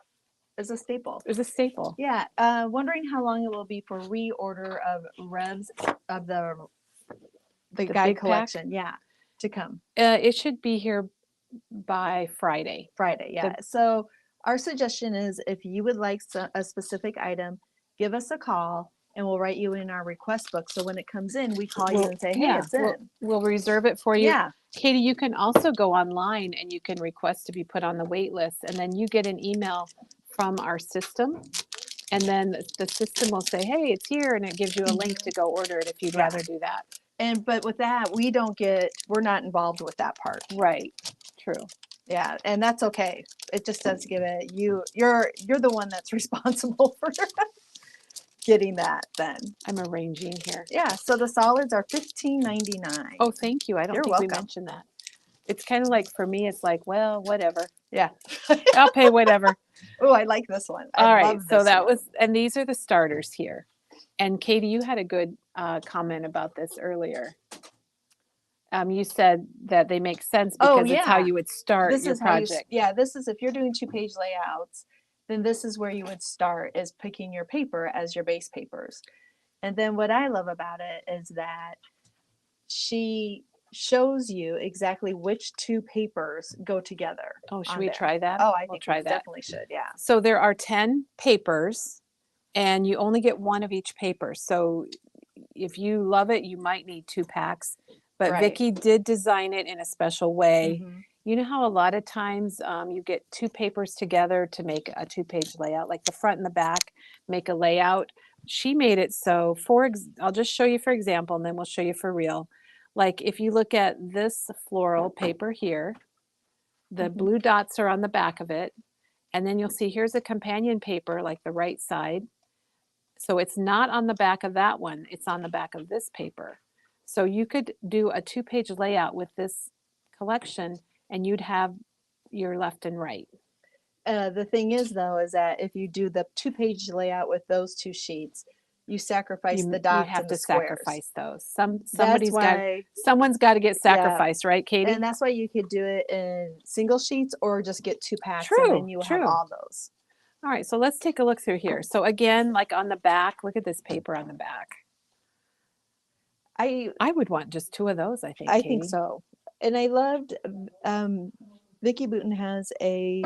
is a staple. It's a staple. Yeah. Wondering how long it will be for reorder of Revs of the guide collection. Yeah. To come. It should be here by Friday. Yeah. So our suggestion is if you would like a specific item, give us a call and we'll write you in our request book. So when it comes in, we call you and say, hey, it's in. We'll reserve it for you. Yeah. Katie, you can also go online and you can request to be put on the wait list. And then you get an email from our system. And then the system will say, hey, it's here. And it gives you a link to go order it if you'd rather do that. But with that, we're not involved with that part. Right. True. Yeah. And that's okay. It just does give it, you're the one that's responsible for getting that then. I'm arranging here. Yeah. So the solids are $15.99. Oh, thank you. I don't think we mentioned that. It's kind of like, for me, it's like, well, whatever. Yeah. I'll pay whatever. Oh, I like this one. All right. So and these are the starters here. And Katie, you had a good comment about this earlier. You said that they make sense because it's how you would start your project. This is if you're doing 2-page layouts, then this is where you would start, is picking your paper as your base papers. And then what I love about it is that she shows you exactly which 2 papers go together. Oh, should we try that? Oh, I think we definitely should, yeah. So there are 10 papers and you only get 1 of each paper. So if you love it, you might need 2 packs. But Vicki did design it in a special way. Mm-hmm. You know how a lot of times you get 2 papers together to make a 2-page layout, like the front and the back make a layout. She made it so, I'll just show you for example, and then we'll show you for real. Like if you look at this floral paper here, the blue dots are on the back of it. And then you'll see here's a companion paper, like the right side. So it's not on the back of that one. It's on the back of this paper. So you could do a 2-page layout with this collection and you'd have your left and right. The thing is, though, is that if you do the 2-page layout with those 2 sheets, you sacrifice the dots. You have to squares. Sacrifice those. Someone's got to get sacrificed, right, Katie? And that's why you could do it in single sheets or just get 2 packs and then you have all those. All right, so let's take a look through here. So again, like on the back, look at this paper on the back. I would want just 2 of those, I think. I think so. And I loved Vicki Boutin has a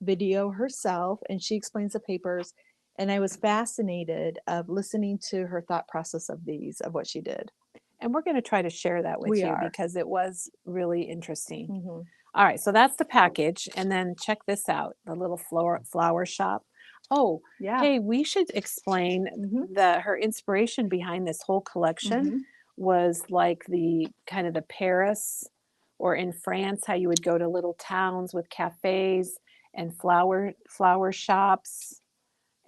video herself and she explains the papers, and I was fascinated of listening to her thought process of what she did. And we're going to try to share that with you because it was really interesting. Mm-hmm. All right, so that's the package, and then check this out, the little flower shop. Oh, yeah. Hey, we should explain her inspiration behind this whole collection was like the kind of the Paris or in France, how you would go to little towns with cafes and flower shops.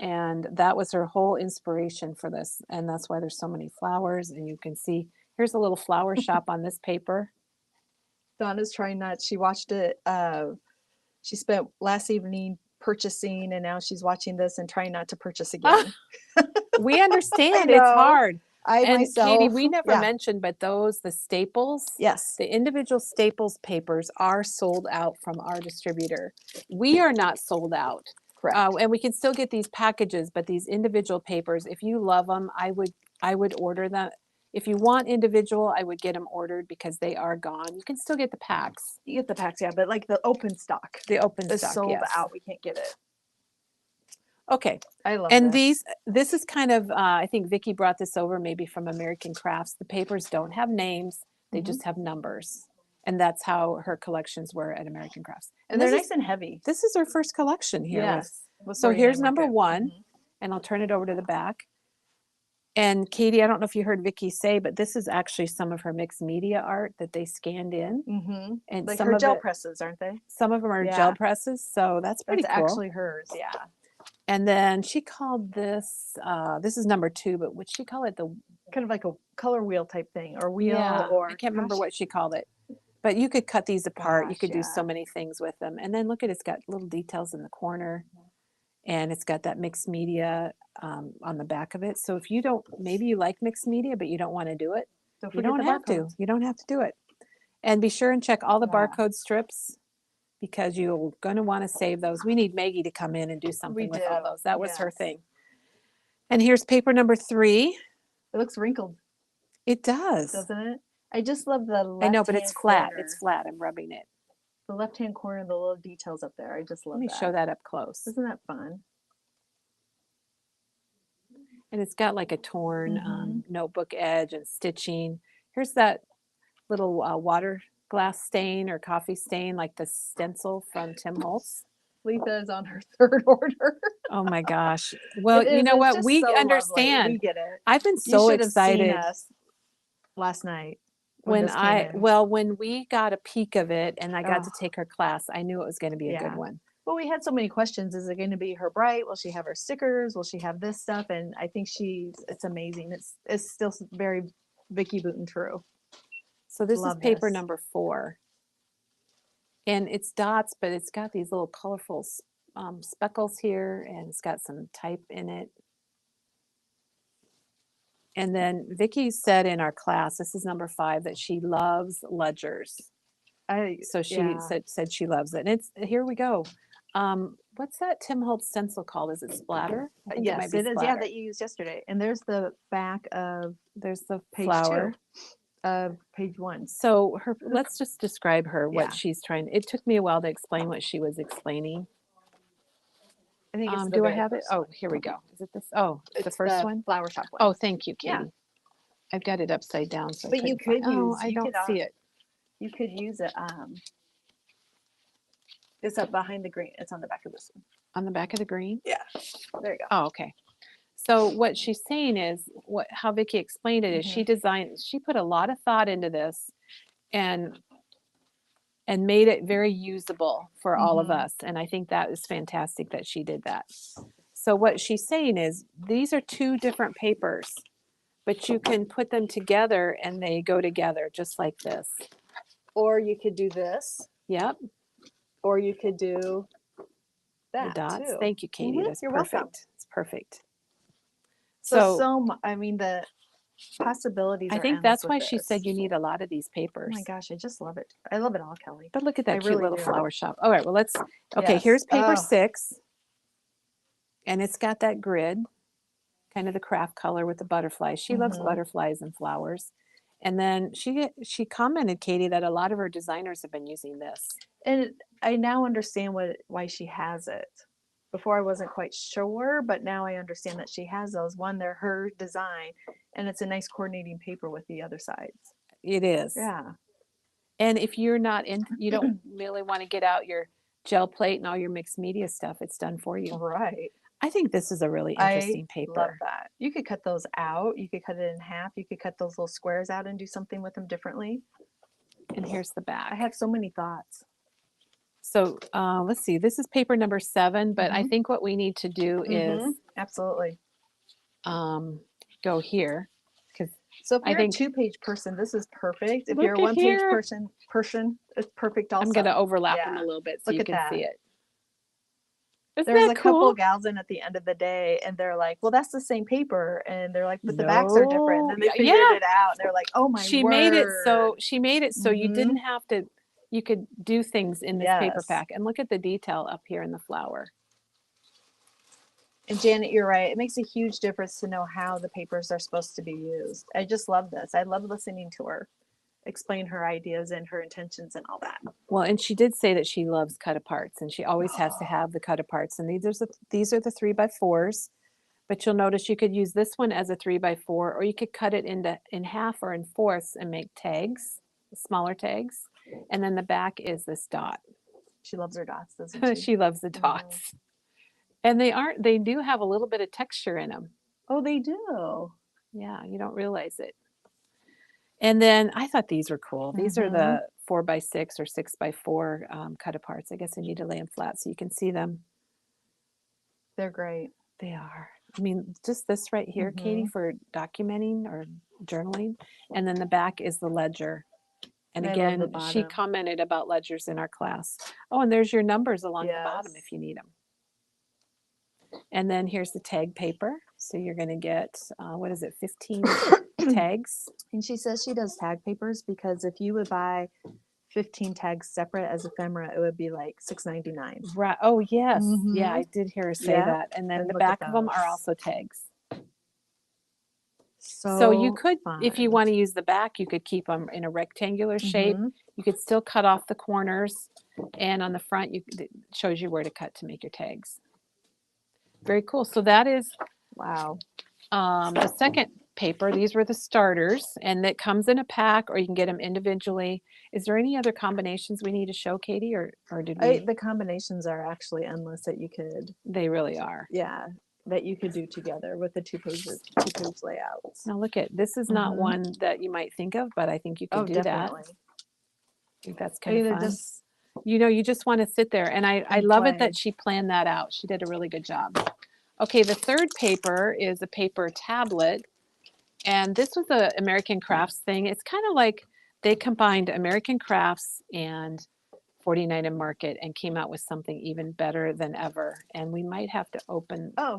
And that was her whole inspiration for this. And that's why there's so many flowers. And you can see, here's a little flower shop on this paper. Donna's trying not, she watched it. She spent last evening purchasing, and now she's watching this and trying not to purchase again. We understand it's hard. Myself, Katie, we never mentioned, but the staples, the individual staples papers are sold out from our distributor. We are not sold out. Correct. And we can still get these packages, but these individual papers, if you love them, I would order them. If you want individual, I would get them ordered because they are gone. You can still get the packs. You get the packs, yeah, but like the open stock The open is stock, sold yes. out. We can't get it. Okay. I love And this. this is kind of, I think Vicki brought this over maybe from American Crafts. The papers don't have names. They just have numbers. And that's how her collections were at American Crafts. And they're nice and heavy. This is her first collection here. Yes. So here's number one, and I'll turn it over to the back. And Katie, I don't know if you heard Vicki say, but this is actually some of her mixed media art that they scanned in. And like some her of gel presses, aren't they? Some of them are gel presses, so that's pretty cool. Actually hers, yeah. And then she called this, this is number two, but would she call it the kind of like a color wheel type thing, or wheel, or I can't remember what she called it. But you could cut these apart. You could do so many things with them. And then look at it's got little details in the corner, and it's got that mixed media on the back of it. So if you don't, maybe you like mixed media, but you don't want to do it, you don't have to. You don't have to do it. And be sure and check all the barcode strips because you're going to want to save those. We need Maggie to come in and do something with all those. That was her thing. And here's paper number 3. It looks wrinkled. It does. Doesn't it? I just love the left I know, but it's flat. corner. It's flat. I'm rubbing it. The left-hand corner, the little details up there. I just love that. Let me show that up close. Isn't that fun? And it's got like a torn notebook edge and stitching. Here's that little water glass stain or coffee stain, like the stencil from Tim Holtz. Letha is on her 3rd order. Oh my gosh. Well, you know what? We understand. We get it. I've been so excited. Have seen us last night. When we got a peek of it and I got to take her class, I knew it was going to be a good one. Well, we had so many questions. Is it going to be her bright? Will she have her stickers? Will she have this stuff? And I think it's amazing. It's still very Vicki Boutin true. So this is paper number 4. And it's dots, but it's got these little colorful speckles here, and it's got some type in it. And then Vicki said in our class, this is number 5, that she loves ledgers. So she said she loves it. And here we go. What's that Tim Holtz stencil called? Is it Splatter? Yes, it is. Yeah, that you used yesterday. And there's the back of the page flower 2 of page 1. So let's just describe her, what she's trying. It took me a while to explain what she was explaining. I think it's do I have it? Oh, here we go. Is it this? Oh, it's the first one? Flower shop one. Oh, thank you, Katie. Yeah. I've got it upside down. So but you could use. Oh, I don't see it. You could use it. It's up behind the green. It's on the back of this one. On the back of the green? Yeah. There you go. Oh, okay. So what she's saying is, how Vicki explained it is she put a lot of thought into this and made it very usable for all of us. And I think that is fantastic that she did that. So what she's saying is these are 2 different papers, but you can put them together and they go together just like this. Or you could do this. Yep. Or you could do that the dots. too. Thank you, Katie. That's perfect. Welcome. It's perfect. So I mean, the possibilities I think that's why she said you need a lot of these papers. Oh my gosh, I just love it. I love it all, Kelly. But look at that cute little flower shop. All right, well, here's paper 6. And it's got that grid, kind of the craft color with the butterflies. She loves butterflies and flowers. And then she commented, Katie, that a lot of her designers have been using this. And I now understand why she has it. Before I wasn't quite sure, but now I understand that she has those. One, they're her design, and it's a nice coordinating paper with the other sides. It is. Yeah. And if you're not you don't really want to get out your gel plate and all your mixed media stuff, it's done for you. Right. I think this is a really interesting paper. I love that. You could cut those out. You could cut it in half. You could cut those little squares out and do something with them differently. And here's the back. I have so many thoughts. So let's see, this is paper number 7, but I think what we need to do is absolutely go here. So if you're a 2-page person, this is perfect. If you're a 1-page person, it's perfect also. I'm going to overlap them a little bit so you can see it. There's a couple gals in at the end of the day, and they're like, well, that's the same paper. And they're like, but the backs are different. And then they figured it out. And they're like, oh my word. She made it so you didn't have to, you could do things in this paper pack. And look at the detail up here in the flower. And Janet, you're right. It makes a huge difference to know how the papers are supposed to be used. I just love this. I love listening to her explain her ideas and her intentions and all that. Well, and she did say that she loves cut aparts, and she always has to have the cut aparts. And these are the 3x4s. But you'll notice you could use this one as a 3x4, or you could cut it in half or in fourths and make tags, smaller tags. And then the back is this dot. She loves her dots, doesn't she? She loves the dots. And they do have a little bit of texture in them. Oh, they do. Yeah, you don't realize it. And then I thought these were cool. These are the 4x6 or 6x4 cut aparts. I guess I need to lay them flat so you can see them. They're great. They are. I mean, just this right here, Katie, for documenting or journaling. And then the back is the ledger. And again, she commented about ledgers in our class. Oh, and there's your numbers along the bottom if you need them. And then here's the tag paper. So you're going to get, 15 tags. And she says she does tag papers because if you would buy 15 tags separate as ephemera, it would be like $6.99. Right. Oh, yes. Yeah, I did hear her say that. And then the back of them are also tags. So you could, if you want to use the back, you could keep them in a rectangular shape. You could still cut off the corners. And on the front, it shows you where to cut to make your tags. Very cool. So that is, the second paper. These were the starters, and it comes in a pack, or you can get them individually. Is there any other combinations we need to show, Katie, or did we? The combinations are actually endless that you could. They really are. Yeah, that you could do together with the two-page layouts. Now look at this. Is not one that you might think of, but I think you could do definitely. That. I think that's kind of fun. You just want to sit there, and I love it that she planned that out. She did a really good job. Okay, the third paper is a paper tablet. And this was the American Crafts thing. It's kind of like they combined American Crafts and 49 and Market and came out with something even better than ever. And we might have to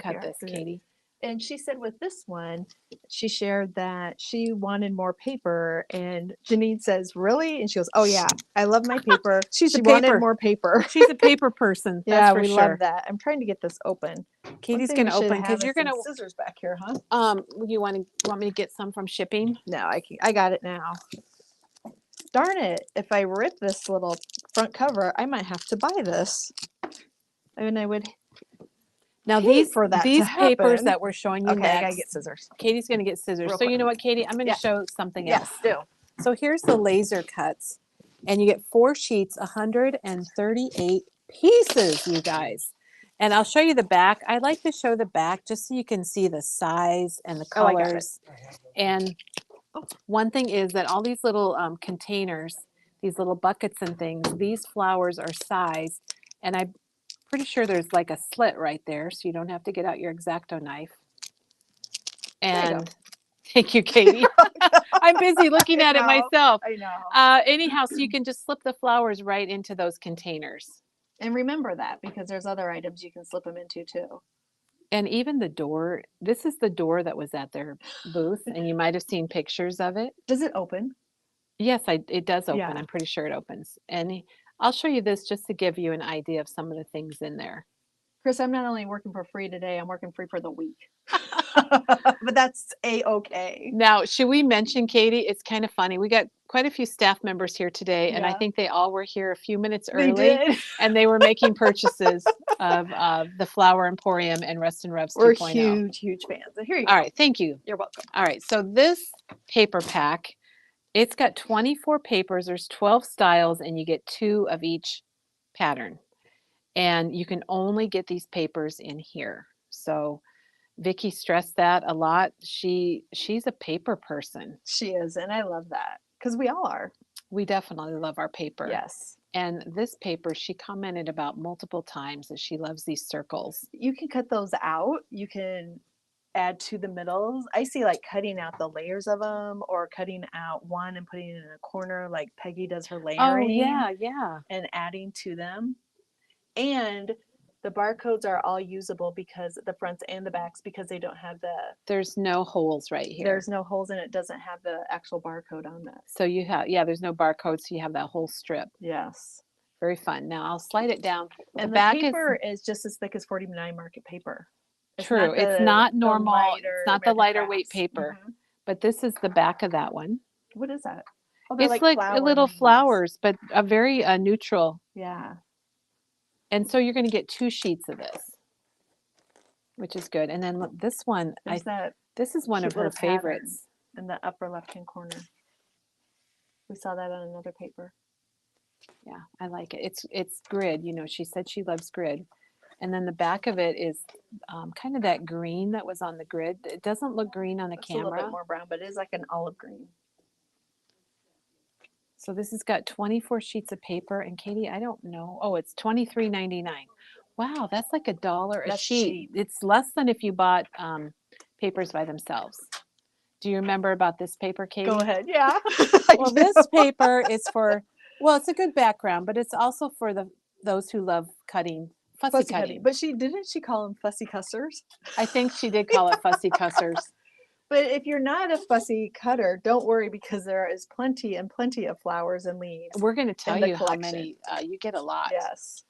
cut this, Katie. And she said with this one, she shared that she wanted more paper. And Janine says, really? And she goes, oh, yeah, I love my paper. She wanted more paper. She's a paper person. Yeah, we love that. I'm trying to get this open. Katie's going to open because you're going to scissors back here, huh? You want me to get some from shipping? No, I got it now. Darn it. If I rip this little front cover, I might have to buy this. I mean, I would. Now these papers that we're showing you next. I gotta get scissors. Katie's gonna get scissors. So you know what, Katie? I'm gonna show something else. Do. So here's the laser cuts, and you get 4 sheets, 138 pieces, you guys. And I'll show you the back. I like to show the back just so you can see the size and the colors. And one thing is that all these little containers, these little buckets and things, these flowers are sized, and I'm pretty sure there's like a slit right there, so you don't have to get out your X-Acto knife. And thank you, Katie. I'm busy looking at it myself. I know. Anyhow, so you can just slip the flowers right into those containers. And remember that, because there's other items you can slip them into too. And even the door, this is the door that was at their booth, and you might have seen pictures of it. Does it open? Yes, it does open. Yeah. I'm pretty sure it opens. And I'll show you this just to give you an idea of some of the things in there. Chris, I'm not only working for free today, I'm working free for the week. But that's A-okay. Now, should we mention, Katie, it's kind of funny. We got quite a few staff members here today, and I think they all were here a few minutes early. And they were making purchases of the Flower Emporium and Revs 2.0. We're huge, huge fans. And here you go. All right, thank you. You're welcome. All right, so this paper pack, it's got 24 papers. There's 12 styles, and you get 2 of each pattern. And you can only get these papers in here. So Vicki stressed that a lot. She's a paper person. She is, and I love that because we all are. We definitely love our paper. Yes. And this paper, she commented about multiple times that she loves these circles. You can cut those out. You can add to the middles. I see like cutting out the layers of them, or cutting out one and putting it in a corner like Peggy does her layering. Oh, yeah. And adding to them. And the barcodes are all usable, because the fronts and the backs, because they don't have there's no holes right here. There's no holes, and it doesn't have the actual barcode on that. So you have, there's no barcode, so you have that whole strip. Yes. Very fun. Now I'll slide it down. And the paper is just as thick as 49 Market paper. True. It's not normal. It's not the lighter weight crafts. paper. But this is the back of that one. What is that? Oh, they're It's like little leaves. flowers, but a very neutral. Yeah. And so you're going to get 2 sheets of this, which is good. And then look, this one, this is one of her favorites. In the upper left-hand corner. We saw that on another paper. Yeah, I like it. It's grid. You know, she said she loves grid. And then the back of it is kind of that green that was on the grid. It doesn't look green on the camera. A little bit more brown, but it is like an olive green. So this has got 24 sheets of paper. And Katie, I don't know. Oh, it's $23.99. Wow, that's like $1 a sheet. It's less than if you bought papers by themselves. Do you remember about this paper, Katie? Go ahead. Yeah. Well, this paper is for, well, it's a good background, but it's also for those who love cutting. Fussy cutting. But didn't she call them fussy cutters? I think she did call it fussy cutters. But if you're not a fussy cutter, don't worry, because there is plenty of flowers and leaves. We're going to tell you how many. You get a lot. Yes.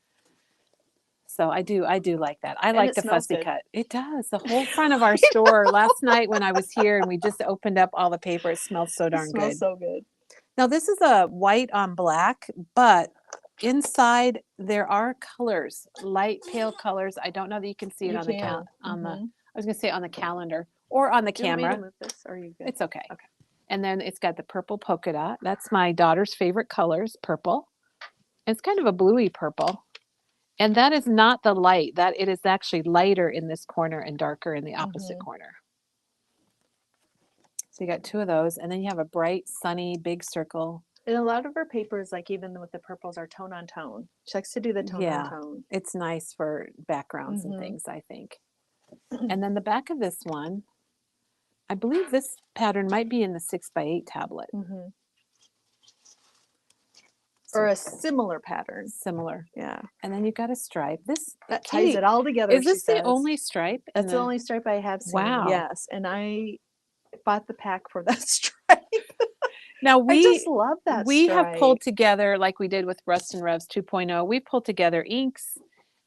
So I do like that. I like the fussy cut. It does. The whole front of our store last night when I was here and we just opened up all the paper, it smells so darn good. It smells so good. Now this is a white on black, but inside there are colors, light pale colors. I don't know that you can see it on the I was going to say on the calendar or on the camera. You want me to move this, or are you good? It's okay. Okay. And then it's got the purple polka dot. That's my daughter's favorite colors, purple. It's kind of a bluey purple. And that is not the light. That it is actually lighter in this corner and darker in the opposite corner. So you got 2 of those, and then you have a bright, sunny, big circle. And a lot of her papers, like even with the purples, are tone on tone. She likes to do the tone on tone. It's nice for backgrounds and things, I think. And then the back of this one, I believe this pattern might be in the 6x8 tablet. Or a similar pattern. Similar. Yeah. And then you've got a stripe. That ties it all together. Is this the only stripe? That's the only stripe I have seen. Wow. Yes. And I bought the pack for that stripe. Now I just love that we stripe. have pulled together, like we did with Rust and Revs 2.0, we pulled together inks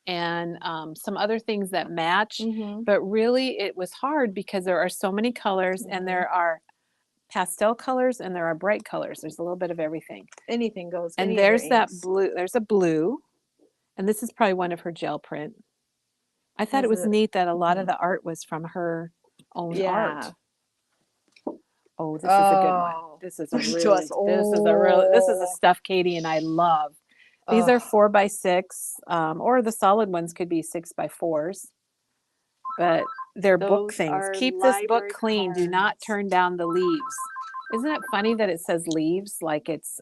and some other things that match. But really it was hard because there are so many colors and there are pastel colors and there are bright colors. There's a little bit of everything. Anything goes. And there's that blue. There's a blue. And this is probably one of her gel print. I thought it was neat that a lot of the art was from her own art. Oh, this is a good one. This is a really, this is a stuff Katie and I love. These are 4x6, or the solid ones could be 6x4s. But they're book things. Keep this book clean. Do not turn down the leaves. Isn't it funny that it says leaves? Like it's,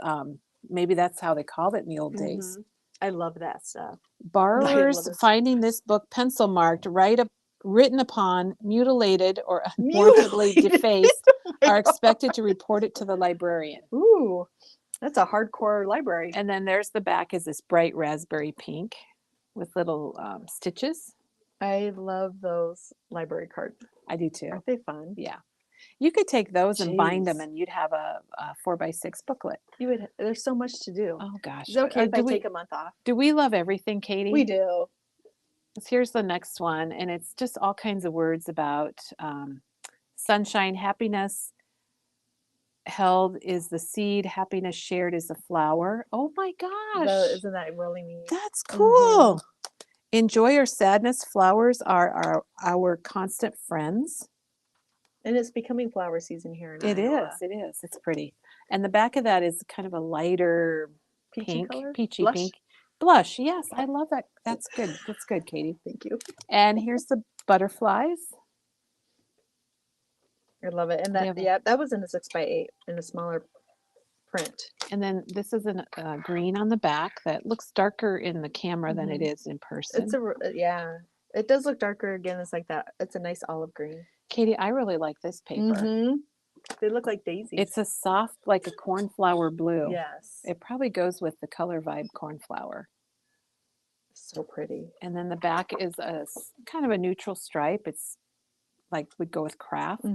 maybe that's how they called it in the old days. I love that stuff. Borrowers finding this book pencil marked, written upon, mutilated, or unwarrantably defaced are expected to report it to the librarian. Ooh, that's a hardcore library. And then there's the back is this bright raspberry pink with little stitches. I love those library cards. I do too. Aren't they fun? Yeah. You could take those and bind them and you'd have a 4x6 booklet. You would. There's so much to do. Oh gosh. Is it okay if I take a month off? Do we love everything, Katie? We do. Here's the next one, and it's just all kinds of words about sunshine, happiness held is the seed, happiness shared is the flower. Oh my gosh. Isn't that really neat? That's cool. In joy or sadness, flowers are our constant friends. And it's becoming flower season here in Iowa. It is. It's pretty. And the back of that is kind of a lighter peachy pink. Blush. Yes, I love that. That's good. That's good, Katie. Thank you. And here's the butterflies. I love it. And that was in a 6x8 in a smaller print. And then this is a green on the back that looks darker in the camera than it is in person. It does look darker again. It's like that. It's a nice olive green. Katie, I really like this paper. They look like daisies. It's a soft, like a cornflower blue. Yes. It probably goes with the color vibe cornflower. So pretty. And then the back is a kind of a neutral stripe. It's like would go with craft.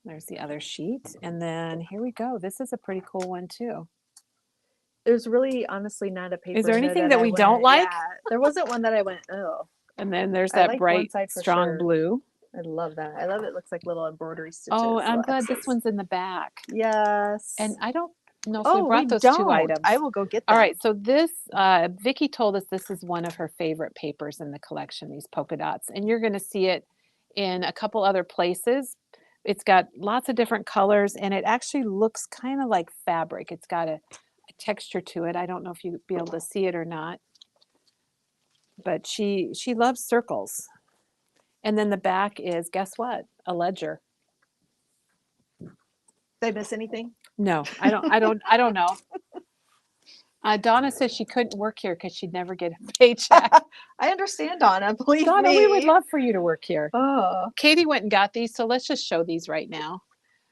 There's the other sheet. And then here we go. This is a pretty cool one too. There's really honestly not a paper. Is there anything that we don't like? There wasn't one that I went, oh. And then there's I that like one bright, side for strong sure. blue. I love that. I love it. Looks like little embroidery stitches. Oh, I'm little glad this X's. one's in the back. Yes. And I don't know if Oh, we brought those don't. 2 items. I will go get them. All right, so this, Vicki told us this is one of her favorite papers in the collection, these polka dots. And you're going to see it in a couple other places. It's got lots of different colors, and it actually looks kind of like fabric. It's got a texture to it. I don't know if you'd be able to see it or not. But she loves circles. And then the back is, guess what? A ledger. Did I miss anything? No, I don't know. Donna says she couldn't work here because she'd never get a paycheck. I understand, Donna. Believe Donna, me. we would love for you to work here. Oh. Katie went and got these, so let's just show these right now.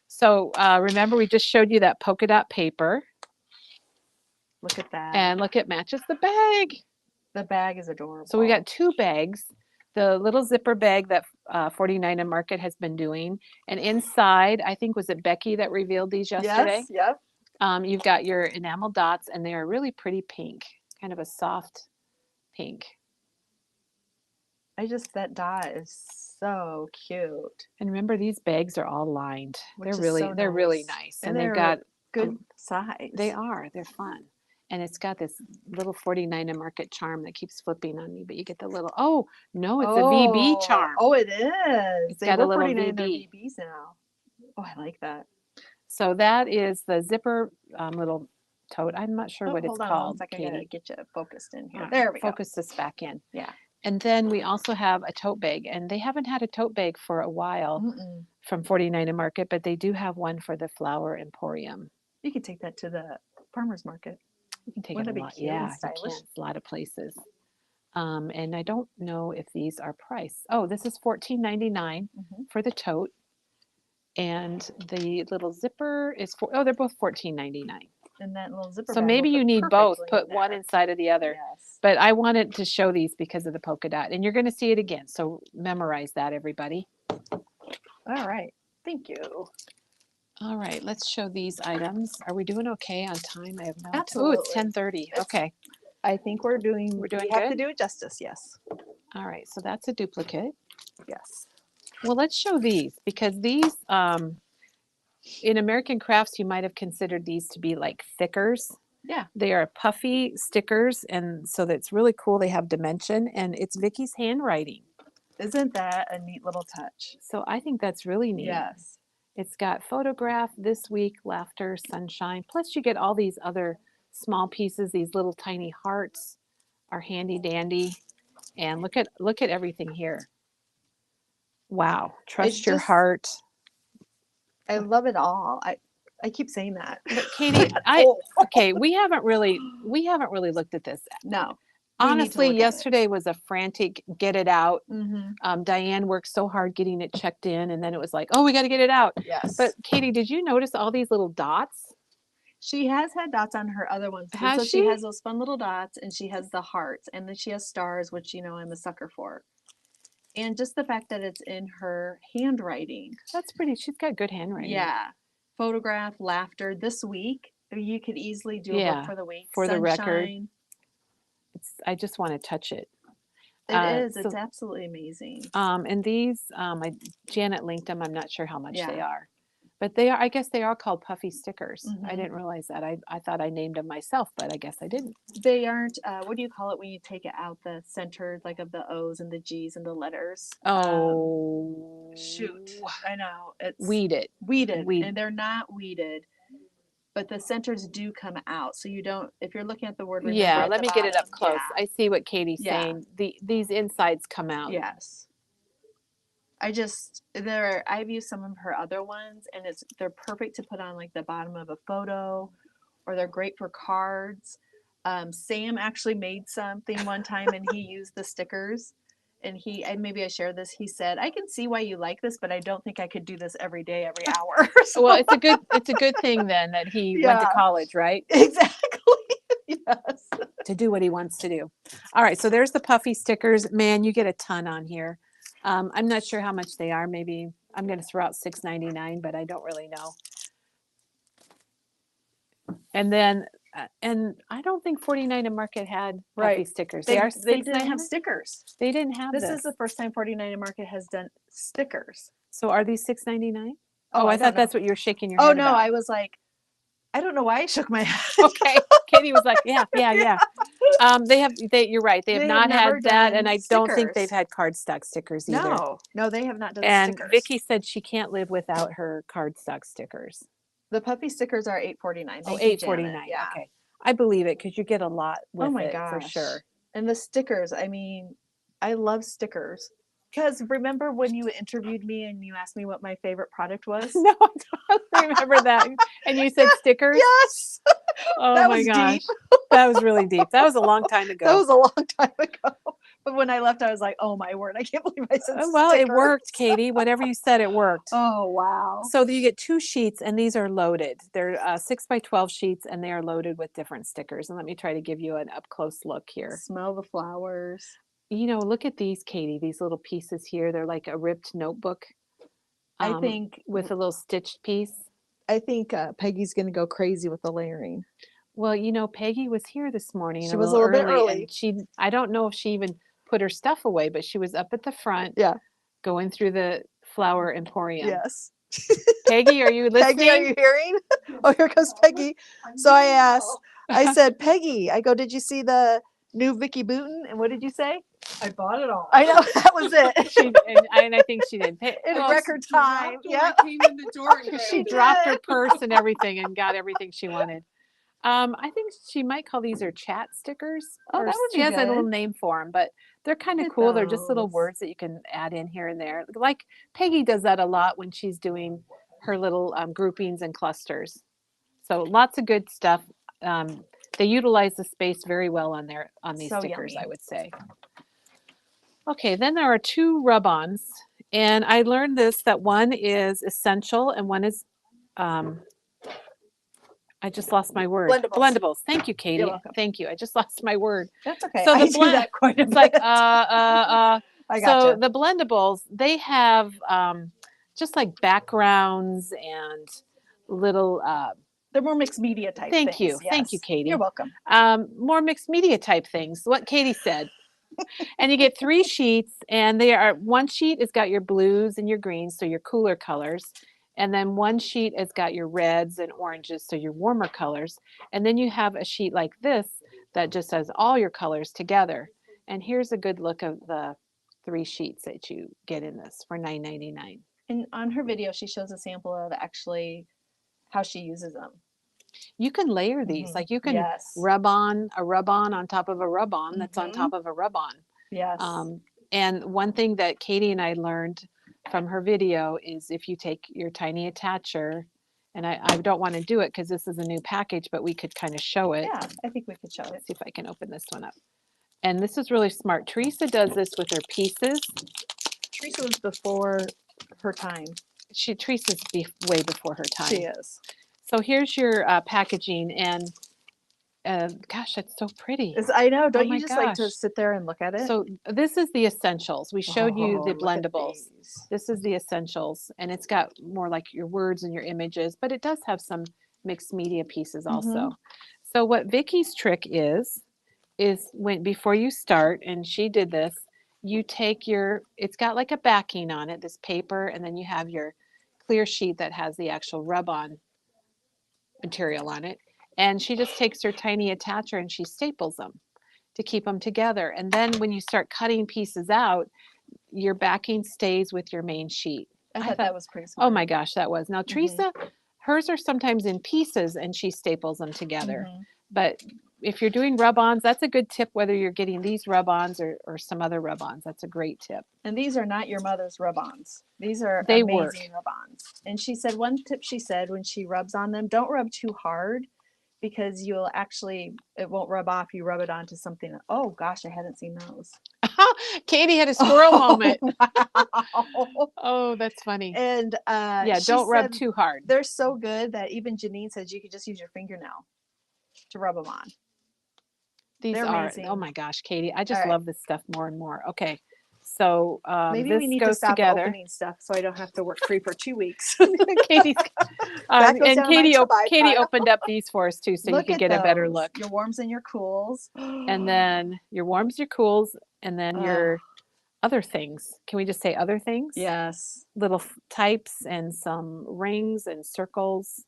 So remember, we just showed you that polka dot paper. Look at that. And look, it matches the bag. The bag is adorable. So we got 2 bags. The little zipper bag that 49 and Market has been doing. And inside, I think, was it Becky that revealed these yesterday? Yes, yep. You've got your enamel dots, and they are really pretty pink, kind of a soft pink. That dot is so cute. And remember, these bags are all lined. They're really nice. And they've got good size. They're fun. And it's got this little 49 and Market charm that keeps flipping on me, but you get the little, oh, no, it's a VB charm. Oh, it is. It's got a little 49 VB. VBs now. Oh, I like that. So that is the zipper little tote. I'm not sure what it's called. Hold on 1 second. Katie. I gotta get you focused in here. Right, There we go. Focus this back in. Yeah. And then we also have a tote bag, and they haven't had a tote bag for a while from 49 and Market, but they do have one for the Flower Emporium. You can take that to the farmer's market. You can take Wouldn't it it a lot. be cute Yeah, and stylish? you can. A lot of places. And I don't know if these are priced. Oh, this is $14.99 for the tote. And the little zipper is they're both $14.99. And that little zipper So bag maybe will you fit need both. perfectly Put in one there. inside of the other. Yes. But I wanted to show these because of the polka dot. And you're going to see it again. So memorize that, everybody. All right. Thank you. All right, let's show these items. Are we doing okay on time? I have no idea. Absolutely. Oh, it's 10:30. Okay. I think we're doing We have good? to do it justice, yes. All right, so that's a duplicate. Yes. Well, let's show these because these, in American Crafts, you might have considered these to be like thickers. Yeah. They are puffy stickers, and so that's really cool. They have dimension, and it's Vicki's handwriting. Isn't that a neat little touch? So I think that's really neat. Yes. It's got photograph, this week, laughter, sunshine. Plus you get all these other small pieces. These little tiny hearts are handy dandy. And look at everything here. Wow. Trust your heart. I love it all. I keep saying that. But Katie, okay, we haven't really looked at this. No. Honestly, yesterday was a frantic get it out. Diane worked so hard getting it checked in, and then it was like, oh, we got to get it out. Yes. But Katie, did you notice all these little dots? She has had dots on her other ones. Has she has those fun little dots, and she has the hearts, and then she has stars, which I'm a sucker for. And just the fact that it's in her handwriting. That's pretty. She's got good handwriting. Yeah. Photograph, laughter. This week, you could easily do a book for the week. For the record. I just want to touch it. It is. It's absolutely amazing. And these, Janet linked them. I'm not sure how much they are. But they are, I guess they are called puffy stickers. I didn't realize that. I thought I named them myself, but I guess I didn't. They aren't, what do you call it when you take it out the center, like of the O's and the G's and the letters? Oh. Shoot. I know. It's Weeded. And they're not weeded. But the centers do come out. So you don't, if you're looking at the word, yeah, let me get it up close. I see what Katie's saying. These insides come out. Yes. I've used some of her other ones, and they're perfect to put on like the bottom of a photo, or they're great for cards. Sam actually made something one time, and he used the stickers. And maybe I shared this. He said, "I can see why you like this, but I don't think I could do this every day, every hour." So, well, it's a good thing then that he went to college, right? Exactly. Yes. To do what he wants to do. All right, so there's the puffy stickers. Man, you get a ton on here. I'm not sure how much they are. Maybe I'm going to throw out $6.99, but I don't really know. And then And I don't think 49 and Market had Right. puffy stickers. They are didn't have stickers. They didn't have This this. is the first time 49 and Market has done stickers. So are these $6.99? Oh, I I thought don't know. that's what you were shaking your head Oh no, about. I was like, I don't know why I shook my head. Okay. Katie was like, yeah. You're right. They have not never had that, done and I don't think they've stickers. had cardstock stickers either. No, they have not done And stickers. Vicki said she can't live without her cardstock stickers. The puppy stickers are $8.49. Oh, $8.49. Yeah. Okay. I believe it because you get a lot with Oh my it gosh. for sure. And the stickers, I mean, I love stickers. Because remember when you interviewed me and you asked me what my favorite product was? No, I don't remember that. And you said stickers? Yes. Oh That my was gosh. deep. That was really deep. That was a long time ago. That was a long time ago. But when I left, I was like, oh my word, I can't believe I said well, stickers. it worked, Katie. Whatever you said, it worked. Oh, wow. So you get 2 sheets, and these are loaded. They're 6x12 sheets, and they are loaded with different stickers. And let me try to give you an up-close look here. Smell the flowers. You know, look at these, Katie, these little pieces here. They're like a ripped notebook. I think with a little stitched piece. I think Peggy's going to go crazy with the layering. Well, you know, Peggy was here this morning. She was a little bit early. And I don't know if she even put her stuff away, but she was up at the front. Yeah. Going through the flower emporium. Yes. Peggy, are you listening? Peggy, are you hearing? Oh, here comes Peggy. So I said, Peggy, I go, did you see the new Vicki Boutin? And what did you say? I bought it all. I know, that was it. And I think she did. In record time. Yeah. I came in the door. She dropped her purse and everything and got everything she wanted. I think she might call these her chat stickers. Oh, that would be She has a little good. name for them, but they're kind of Look at cool. They're just little those. words that you can add in here and there. Like Peggy does that a lot when she's doing her little groupings and clusters. So lots of good stuff. They utilize the space very well on these So stickers, yummy. I would say. Okay, then there are 2 rub-ons, and I learned this, that one is essential and one is I just lost my word. Blendables. Thank you, Katie. You're welcome. Thank you. I just lost my word. That's okay. So I the do that quite a It's bit. like I So gotcha. the blendables, they have just like backgrounds and little They're more mixed media type Thank things. you. Thank you, Yes. Katie. You're welcome. More mixed media type things. What Katie said. And you get 3 sheets, and one sheet has got your blues and your greens, so your cooler colors. And then one sheet has got your reds and oranges, so your warmer colors. And then you have a sheet like this that just has all your colors together. And here's a good look of the 3 sheets that you get in this for $9.99. And on her video, she shows a sample of actually how she uses them. You can layer these, like you can Yes. rub on on top of a rub on that's on top of a rub on. Yes. And one thing that Katie and I learned from her video is if you take your tiny attacher, and I don't want to do it because this is a new package, but we could kind of show it. Yeah, I think we could show it. Let's see if I can open this one up. And this is really smart. Teresa does this with her pieces. Teresa was before her time. Teresa's way before her time. She is. So here's your packaging, and gosh, that's so pretty. I know. Don't my you just like to gosh. sit there and look at it? So this is the essentials. We showed you the Oh, look at blendables. these. This is the essentials, and it's got more like your words and your images, but it does have some mixed media pieces also. So what Vicki's trick is before you start, and she did this, you take it's got like a backing on it, this paper, and then you have your clear sheet that has the actual rub-on material on it. And she just takes her tiny attacher and she staples them to keep them together. And then when you start cutting pieces out, your backing stays with your main sheet. I thought that was pretty smart. Oh my gosh, that was. Now Teresa, hers are sometimes in pieces and she staples them together. But if you're doing rub-ons, that's a good tip, whether you're getting these rub-ons or some other rub-ons. That's a great tip. And these are not your mother's rub-ons. These are They amazing rub-ons. And she said one tip she said when she rubs on them, don't rub too hard because it won't rub off. You rub it onto something. Oh gosh, I hadn't seen those. Katie had a squirrel moment. Wow. Oh, that's funny. And don't rub too hard. They're so good that even Janine says you could just use your fingernail to rub them on. They're amazing. Oh my gosh, Katie, I just love this stuff more and more. Okay, So Maybe we this need to goes stop together. opening stuff so I don't have to work free for 2 weeks. Katie's, That goes and down my to-buy Katie pile. opened up these for us too, so you Look could at get a better those. look. Your warms and your cools. And then your warms, your cools, and then your other things. Can we just say other things? Yes. Little types and some rings and circles.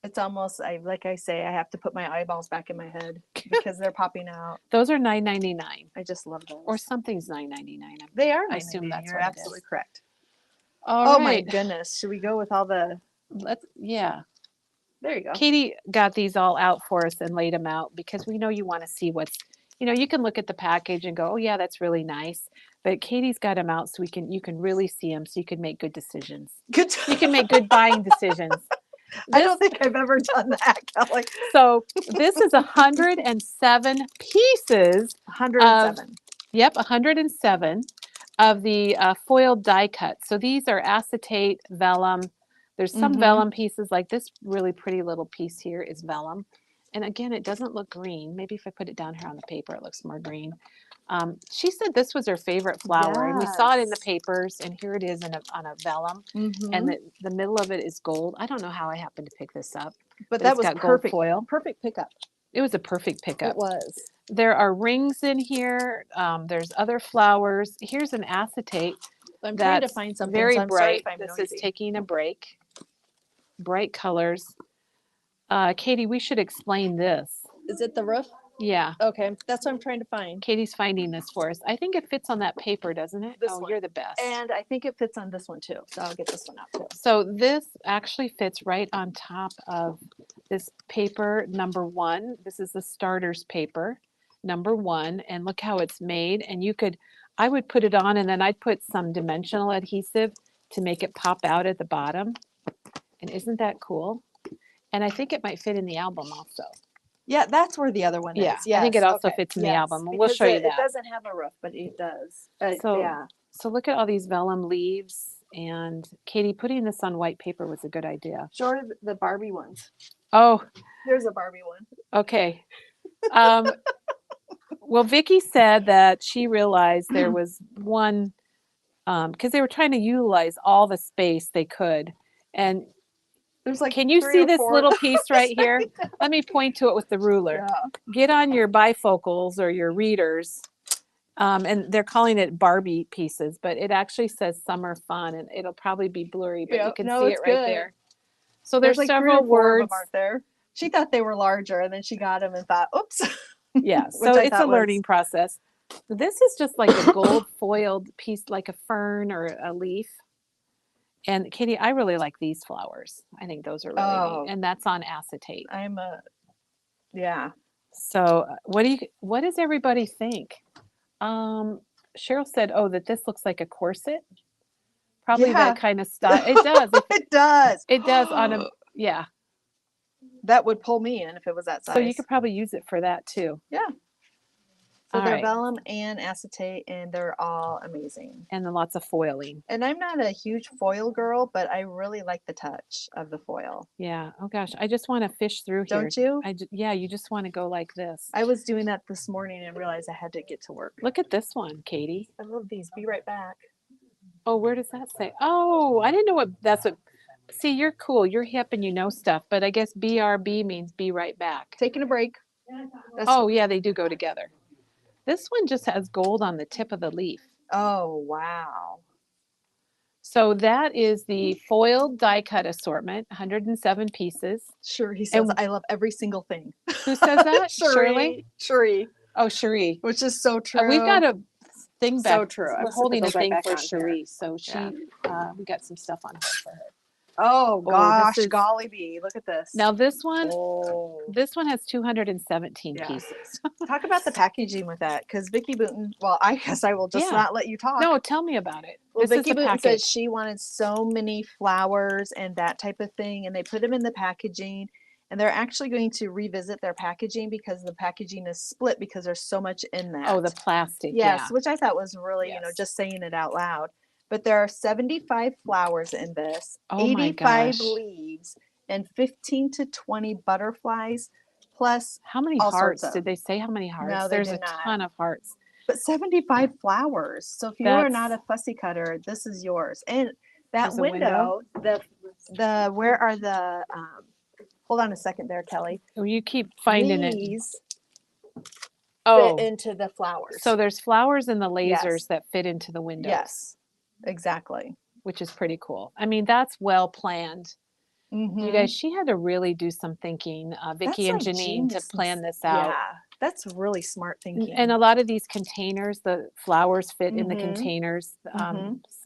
It's almost like I say, I have to put my eyeballs back in my head because they're popping out. Those are $9.99. I just love those. Or something's $9.99. They are. I assume that's You're what it absolutely is. correct. All Oh my right. goodness! Should we go with all the? Yeah. There you go. Katie got these all out for us and laid them out because we know you want to see what's, you can look at the package and go, oh yeah, that's really nice. But Katie's got them out so you can really see them so you can make good decisions. Good. You can make good buying decisions. I don't think I've ever done that, Kelly. So this is 107 pieces. 107. Yep, 107 of the foiled die cut. So these are acetate, vellum. There's some vellum pieces, like this really pretty little piece here is vellum. And again, it doesn't look green. Maybe if I put it down here on the paper, it looks more green. She said this was her favorite flower, and we saw it in the papers, and here it is on a vellum, and the middle of it is gold. I don't know how I happened to pick this up, but that it's was got perfect. Gold foil. Perfect pickup. It was a perfect pickup. It was. There are rings in here. There's other flowers. Here's an acetate. I'm trying to find something. Very so I'm bright. sorry if I'm This noisy. is taking a break. Bright colors. Katie, we should explain this. Is it the roof? Yeah. Okay, that's what I'm trying to find. Katie's finding this for us. I think it fits on that paper, doesn't it? This oh, one. You're the best. And I think it fits on this one too. So I'll get this one out too. So this actually fits right on top of this paper number 1. This is the starters paper number 1. And look how it's made. And I would put it on and then I'd put some dimensional adhesive to make it pop out at the bottom. And isn't that cool? And I think it might fit in the album also. Yeah, that's where the other one is. Yeah, I think it also fits in the album. We'll show you that. It doesn't have a roof, but it does. So look at all these vellum leaves. And Katie, putting this on white paper was a good idea. Show her the Barbie ones. Oh. There's a Barbie one. Okay. Well, Vicki said that she realized there was one, because they were trying to utilize all the space they could. And there's like, can you see this little piece right here? Let me point to it with the ruler. Yeah. Get on your bifocals or your readers. And they're calling it Barbie pieces, but it actually says summer fun, and it'll probably be blurry, but you can see it right there. So there's like several words. Aren't there? She thought they were larger, and then she got them and thought, oops. Yeah, so it's a learning process. This is just like a gold foiled piece, like a fern or a leaf. And Katie, I really like these flowers. I think those are really neat. And that's on acetate. Yeah. So what does everybody think? Cheryl said, that this looks like a corset. Probably that kind of style. It does. It does. It does yeah. That would pull me in if it was that size. So you could probably use it for that too. Yeah. So they're vellum and acetate, and they're all amazing. And then lots of foiling. And I'm not a huge foil girl, but I really like the touch of the foil. Yeah. Oh gosh, I just want to fish through here. Don't you? Yeah, you just want to go like this. I was doing that this morning and realized I had to get to work. Look at this one, Katie. I love these. Be right back. Oh, where does that say? Oh, I didn't know that's what. See, you're cool. You're hip and you know stuff, but I guess BRB means be right back. Taking a break. Yeah, they do go together. This one just has gold on the tip of the leaf. Oh, wow. So that is the foiled die cut assortment, 107 pieces. Sure, he says, I love every single thing. Who says that? Shirley. Oh, Cherie. Which is so true. We've got a thing back. So true. We're holding a thing for Cherie. So we got some stuff on hold for her. Oh gosh, golly bee. Look at this. Now this one has 217 pieces. Talk about the packaging with that, because Vicki Boutin, well, I guess I will just not let you talk. No, tell me about it. Well, Vicki Boutin said she wanted so many flowers and that type of thing, and they put them in the packaging, and they're actually going to revisit their packaging because the packaging is split because there's so much in that. Oh, the plastic. Yes, which I thought was really, just saying it out loud. But there are 75 flowers in this, 85 leaves, and 15 to 20 butterflies, plus how many hearts? Did they say how many hearts? No, There's a ton of hearts. But 75 flowers. So if you are not a fussy cutter, this is yours. And that There's a window. window, the where are the hold on a second there, Kelly. Oh, you keep finding it. These Oh, fit into the flowers. so there's flowers in the lasers Yes. that fit into the windows. Yes, exactly. Which is pretty cool. I mean, that's well planned. You guys, she had to really do some thinking, Vicki and Janine, to plan this out. Yeah, that's really smart thinking. And a lot of these containers, the flowers fit in the containers,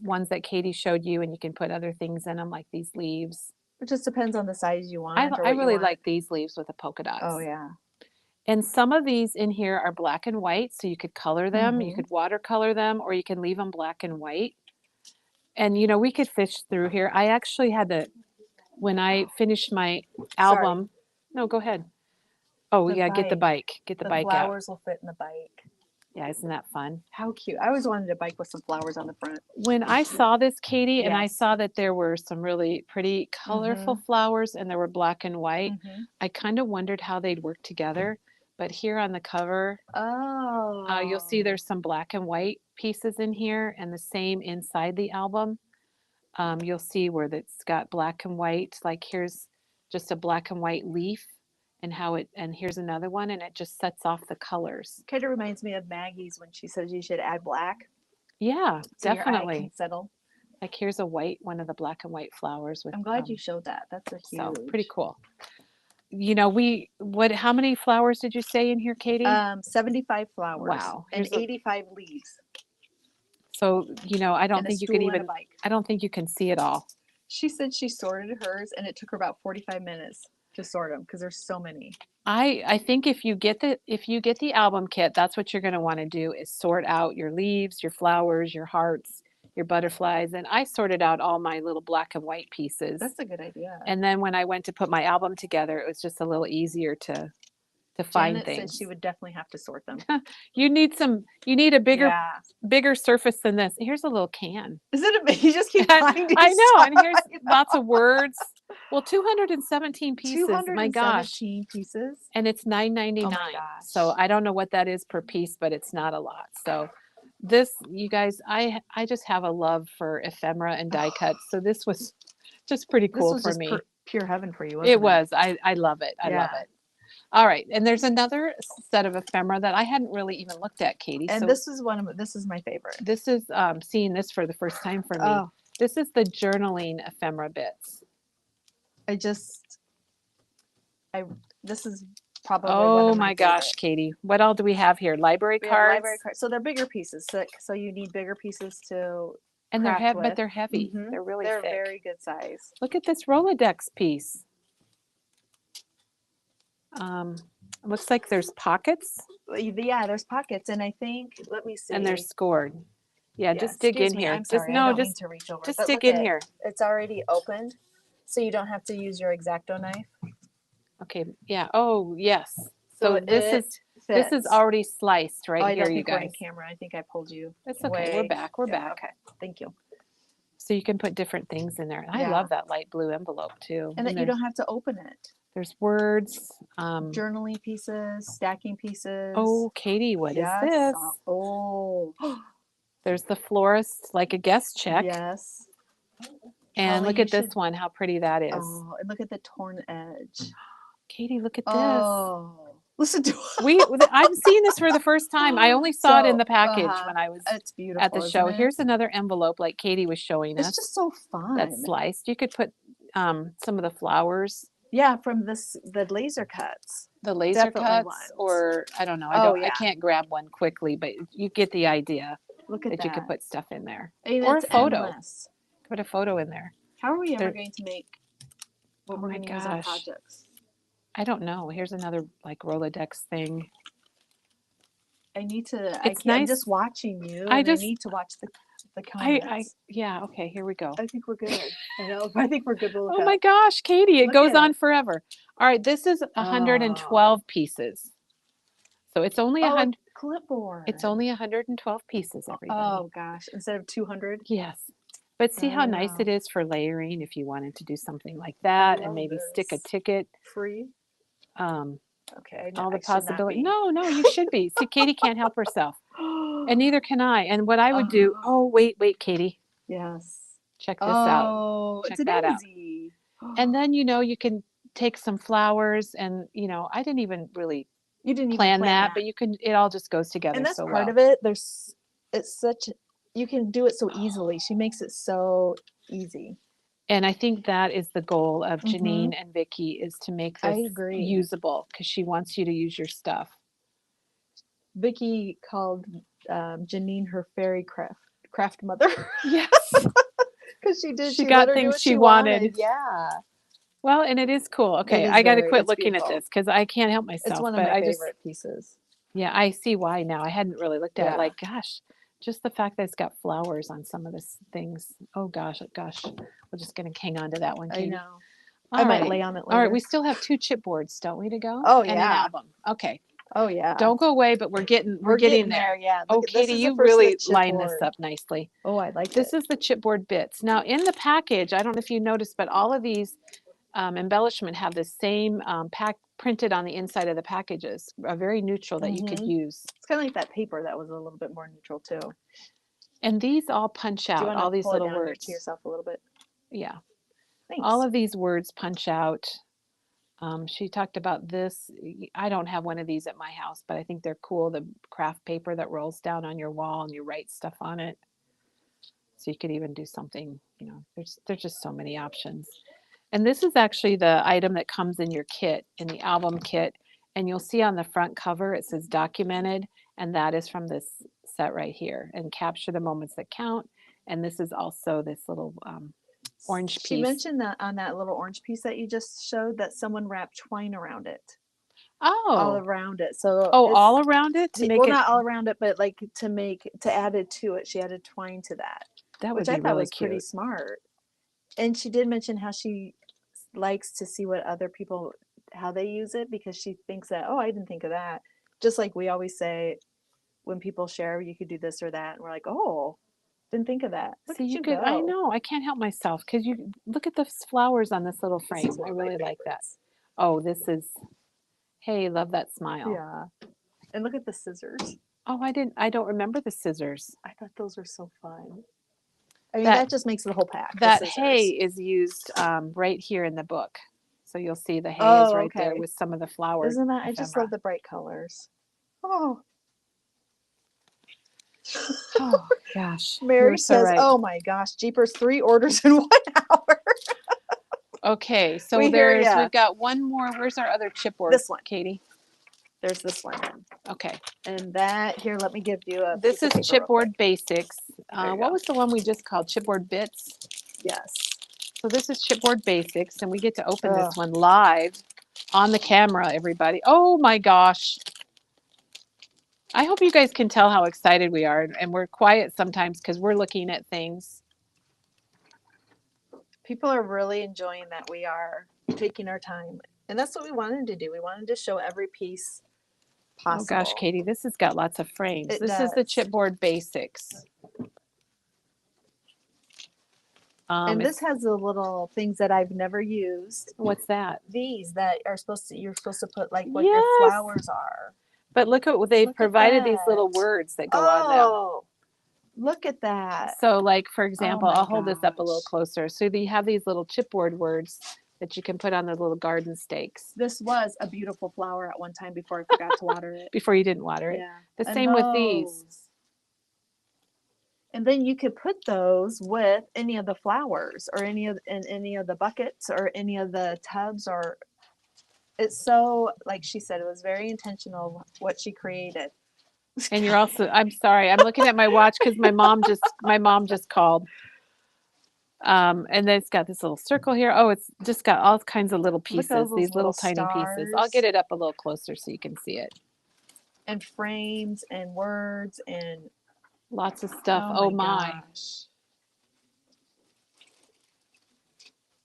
ones that Katie showed you, and you can put other things in them, like these leaves. It just depends on the size you want. I really like these leaves with the polka dots. Oh, yeah. And some of these in here are black and white, so you could color them, you could watercolor them, or you can leave them black and white. And, you know, we could fish through here. I actually had to, when I finished my album. No, go ahead. Oh, yeah, get the bike. Get the bike out. The flowers will fit in the bike. Yeah, isn't that fun? How cute. I always wanted a bike with some flowers on the front. When I saw this, Katie, and I saw that there were some really pretty colorful flowers and there were black and white, I kind of wondered how they'd work together. But here on the cover, you'll see there's some black and white pieces in here, and the same inside the album. You'll see where it's got black and white, like here's just a black and white leaf, and here's another one, and it just sets off the colors. Kind of reminds me of Maggie's when she says you should add black. Yeah, so definitely. Your eye can settle. Like here's one of the black and white flowers with. I'm glad you showed that. That's a huge. So pretty cool. You know, how many flowers did you say in here, Katie? 75 flowers. Wow. And 85 leaves. So, you know, I don't think you can see it all. She said she sorted hers and it took her about 45 minutes to sort them because there's so many. I think if you get the album kit, that's what you're going to want to do is sort out your leaves, your flowers, your hearts, your butterflies. And I sorted out all my little black and white pieces. That's a good idea. And then when I went to put my album together, it was just a little easier to find Janet things. said she would definitely have to sort them. You need a bigger surface than this. Here's a little can. Is it you just keep finding I know, stuff. and here's lots of words. Well, 217 pieces. 217 my gosh. pieces. And it's $9.99. Oh my gosh. So I don't know what that is per piece, but it's not a lot. So this, you guys, I just have a love for ephemera and die cuts. So this was just pretty cool for me. Pure heaven for you. Wasn't It was. I love it. I love it. All right, and there's another set of ephemera that I hadn't really even looked at, Katie. And so this is my favorite. This is seeing this for the first time for me. Oh. This is the journaling ephemera bits. This is probably. Oh my gosh, Katie! What all do we have here? Library cards. Library cards. So they're bigger pieces. So you need bigger pieces to. And they're heavy, but with. they're heavy. They're really thick. They're very good size. Look at this Rolodex piece. Looks like there's pockets. Yeah, there's pockets, and I think let me see. And they're scored. Yeah, just dig in here. I'm sorry, Just to reach over. just dig in here. It's already opened, so you don't have to use your X-Acto knife. Okay. Yeah. Oh, yes. So this is already sliced right here, you guys. Camera. I think I pulled you. It's okay. We're back. We're back. Okay. Thank you. So you can put different things in there. I love that light blue envelope too. And then you don't have to open it. There's words. Journaling pieces, stacking pieces. Oh, Katie, what is this? Oh. There's the florist, like a guest check. Yes. And look at this one, how pretty that is. Oh, and look at the torn edge. Katie, look at this. Oh. Listen to I'm seeing this for the first time. I only saw it in the package when I was at the show. Here's another envelope like Katie was showing us. It's just so fun. That's sliced. You could put some of the flowers. Yeah, from the laser cuts. The laser cuts, or I don't know. I can't grab one quickly, but you get the idea. Look at that. You could put stuff in there. Or a photo. Put a photo in there. How are we ever going to make what we're going to use on projects? I don't know. Here's another like Rolodex thing. I need to. It's nice. I'm just watching you. I need to watch the comments. Yeah. Okay. Here we go. I think we're good. I know. I think we're good. Oh my gosh, Katie! It goes on forever. All right. This is 112 pieces. So it's only a clipboard. It's only 112 pieces. Everybody. Oh gosh! Instead of 200. Yes. But see how nice it is for layering if you wanted to do something like that and maybe stick a ticket. Free. Okay. I know, all the possibilities. No, you should be. See, Katie can't help herself. And neither can I. And what I would do, oh, wait, Katie, Yes. check this out. Oh, Check it's a that out. daisy. And then, you know, you can take some flowers and, you know, I didn't even really You didn't even plan that, but you can, it all just goes together and that's so part well. of it. It's such, you can do it so easily. She makes it so easy. And I think that is the goal of Mhm. Janine and Vicki, is to make I this agree. usable, because she wants you to use your stuff. Vicki called Janine her fairy craft mother. Yes. Because she did. She She got let her do things what she she wanted. Yeah. Well, and it is cool. Okay, is I got to very- quit it's looking at beautiful. this because I can't help It's myself. one of but my I just, favorite pieces. yeah, I see why now. I hadn't really looked at it. Yeah. Like, gosh, just the fact that it's got flowers on some of this things. Oh gosh, we're just gonna hang on to that one, I Katie. know. All I might right. lay on it All right, later. we still have 2 chipboards, don't we, to go? Oh, And an yeah. album. Okay. Oh yeah. Don't go away, but we're getting there. Yeah. Oh, Look at- this Katie, is the you first of the really lined this chipboard. up nicely. Oh, I like This it. is the chipboard bits. Now, in the package, I don't know if you noticed, but all of these embellishment have the same printed on the inside of the packages, very neutral that you could use. It's kind of like that paper that was a little bit more neutral too. And these all punch Do you out, want all to these pull it little down here words. to yourself a little bit? Yeah. Thanks. All of these words punch out. She talked about this. I don't have one of these at my house, but I think they're cool. The craft paper that rolls down on your wall and you write stuff on it. So you could even do something, you know, there's just so many options. And this is actually the item that comes in your kit, in the album kit. And you'll see on the front cover, it says documented. And that is from this set right here, and capture the moments that count. And this is also this little orange piece. She mentioned that on that little orange piece that you just showed, that someone wrapped twine around it. Oh. All around it. So all around it to make it. Not all around it, but like to add it to it. She added twine to that. That would which be I thought really was cute. pretty smart. And she did mention how she likes to see what other people, how they use it, because she thinks that, oh, I didn't think of that. Just like we always say when people share, you could do this or that, and we're like, oh, didn't think of that. See, you could. I know. I can't help myself because you look at the flowers on this little frame. I really like that. Oh, this is. Hey, love that smile. Yeah. And look at the scissors. Oh, I don't remember the scissors. I thought those were so fun. I mean, that just makes the whole pack. That hay is used right here in the book. So you'll see the hay is right there with some of the flowers. Isn't that? I just love the bright colors. Oh. Oh, gosh. Mary says, right. Oh my gosh, jeepers, 3 orders in 1 hour. Okay, so we've got one more. Where's our other chipboard? This one, Katie. There's this one. Okay. And that, here, let me give you a. This is Chipboard Basics. What was the one we just called? Chipboard Bits? Yes. So this is Chipboard Basics, and we get to open this one live on the camera, everybody. Oh my gosh. I hope you guys can tell how excited we are, and we're quiet sometimes because we're looking at things. People are really enjoying that we are taking our time. And that's what we wanted to do. We wanted to show every piece possible. Oh gosh, Katie, this has got lots of frames. This is the Chipboard Basics. And this has the little things that I've never used. What's that? These that are you're supposed to put like what your flowers are. But look at what they've provided, these little words that go on them. Oh, look at that. So like, for example, I'll hold this up a little closer. So you have these little chipboard words that you can put on the little garden stakes. This was a beautiful flower at one time before I forgot to water it. Before you didn't water it. Yeah. The same with these. And then you could put those with any of the flowers or any of the buckets or any of the tubs, or it's so, like she said, it was very intentional what she created. And you're also, I'm sorry, I'm looking at my watch because my mom just called. And then it's got this little circle here. Oh, it's just got all kinds of little pieces, these little tiny pieces. I'll get it up a little closer so you can see it. And frames and words and lots of stuff. Oh my. Gosh.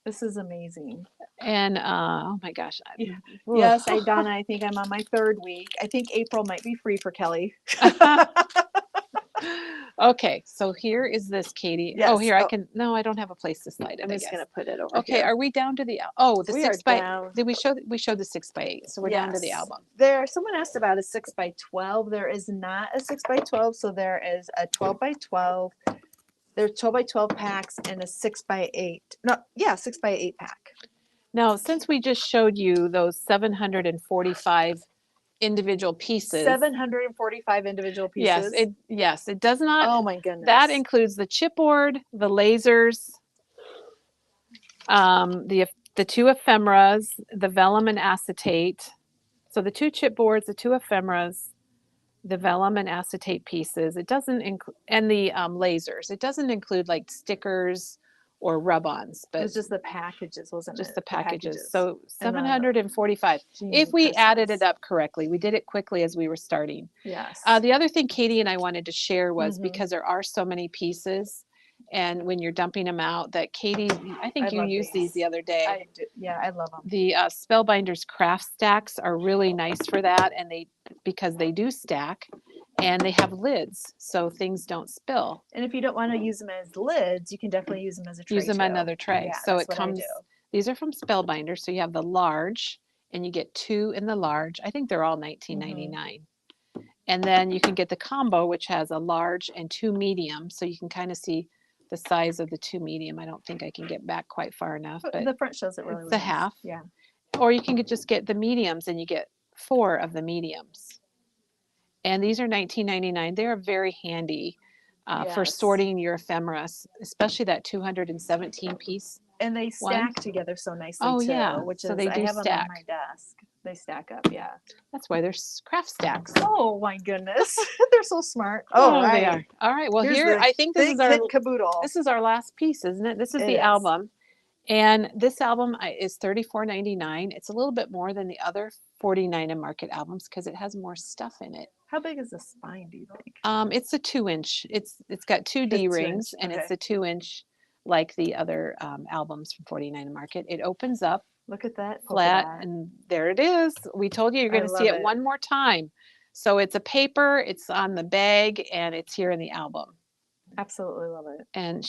This is amazing. And oh my gosh. Yes, Donna, I think I'm on my 3rd week. I think April might be free for Kellie. Okay, so here is this, Katie. Yes. Oh, here I Oh. can. No, I don't have a place to slide it. I'm I just guess. gonna put it over Okay, here. are we down to the? Oh, the We are 6 by. down. Did we showed the 6 by 8? So we're down to the Yes. album. Someone asked about a 6 by 12. There is not a 6 by 12, so there is a 12 by 12. There's 12 by 12 packs and a 6 by 8. No, yeah, 6 by 8 pack. Now, since we just showed you those 745 individual pieces. 745 individual pieces. Yes, it does not. Oh my goodness. That includes the chipboard, the lasers, the 2 ephemeras, the vellum and acetate. So the 2 chipboards, the 2 ephemeras, the vellum and acetate pieces. It doesn't include, and the lasers. It doesn't include like stickers or rub-ons, but it was just the packages, wasn't it? just the packages. So And the 745. If we added it up correctly, we did it quickly as we were starting. Yes. The other thing Katie and I wanted to share was Mhm. because there are so many pieces, and when you're dumping them out, that Katie, I think you love used these the other day. I do. Yeah, I love them. The Spellbinders craft stacks are really nice for that, and because they do stack, and they have lids, so things don't spill. And if you don't want to use them as lids, you can definitely use them as a tray. Use them on too. another tray. Yeah, So that's it what I comes. do. These are from Spellbinders, so you have the large, and you get 2 in the large. I think they're all $19.99. And then you can get the combo, which has a large and 2 medium, so you can kind of see the size of the 2 medium. I don't think I can get back quite far enough, but the front shows it really it's well. a half. Yeah. Or you can just get the mediums, and you get 4 of the mediums. And these are $19.99. They're very handy for Yes. sorting your ephemera, especially that 217 piece. And they stack together so nicely Oh, too. yeah. Which So is they I do have them on stack. my desk. They stack up. Yeah. That's why there's craft stacks. Oh my goodness, they're so smart. Oh, right. they are. All right. Well, Here's here the I think this big is our kit caboodle. this is our last piece, isn't it? This is It the is. album, and this album is $34.99. It's a little bit more than the other 49 and Market albums because it has more stuff in it. How big is the spine, do you think? It's a 2-inch. It's got 2 D rings, and it's a 2-inch like the other albums from 49 and Market. It opens up Look at that flat, polka dot. and there it is. We told you you're going to see love it it. one more time. So it's a paper, it's on the bag, and it's here in the album. Absolutely love it. And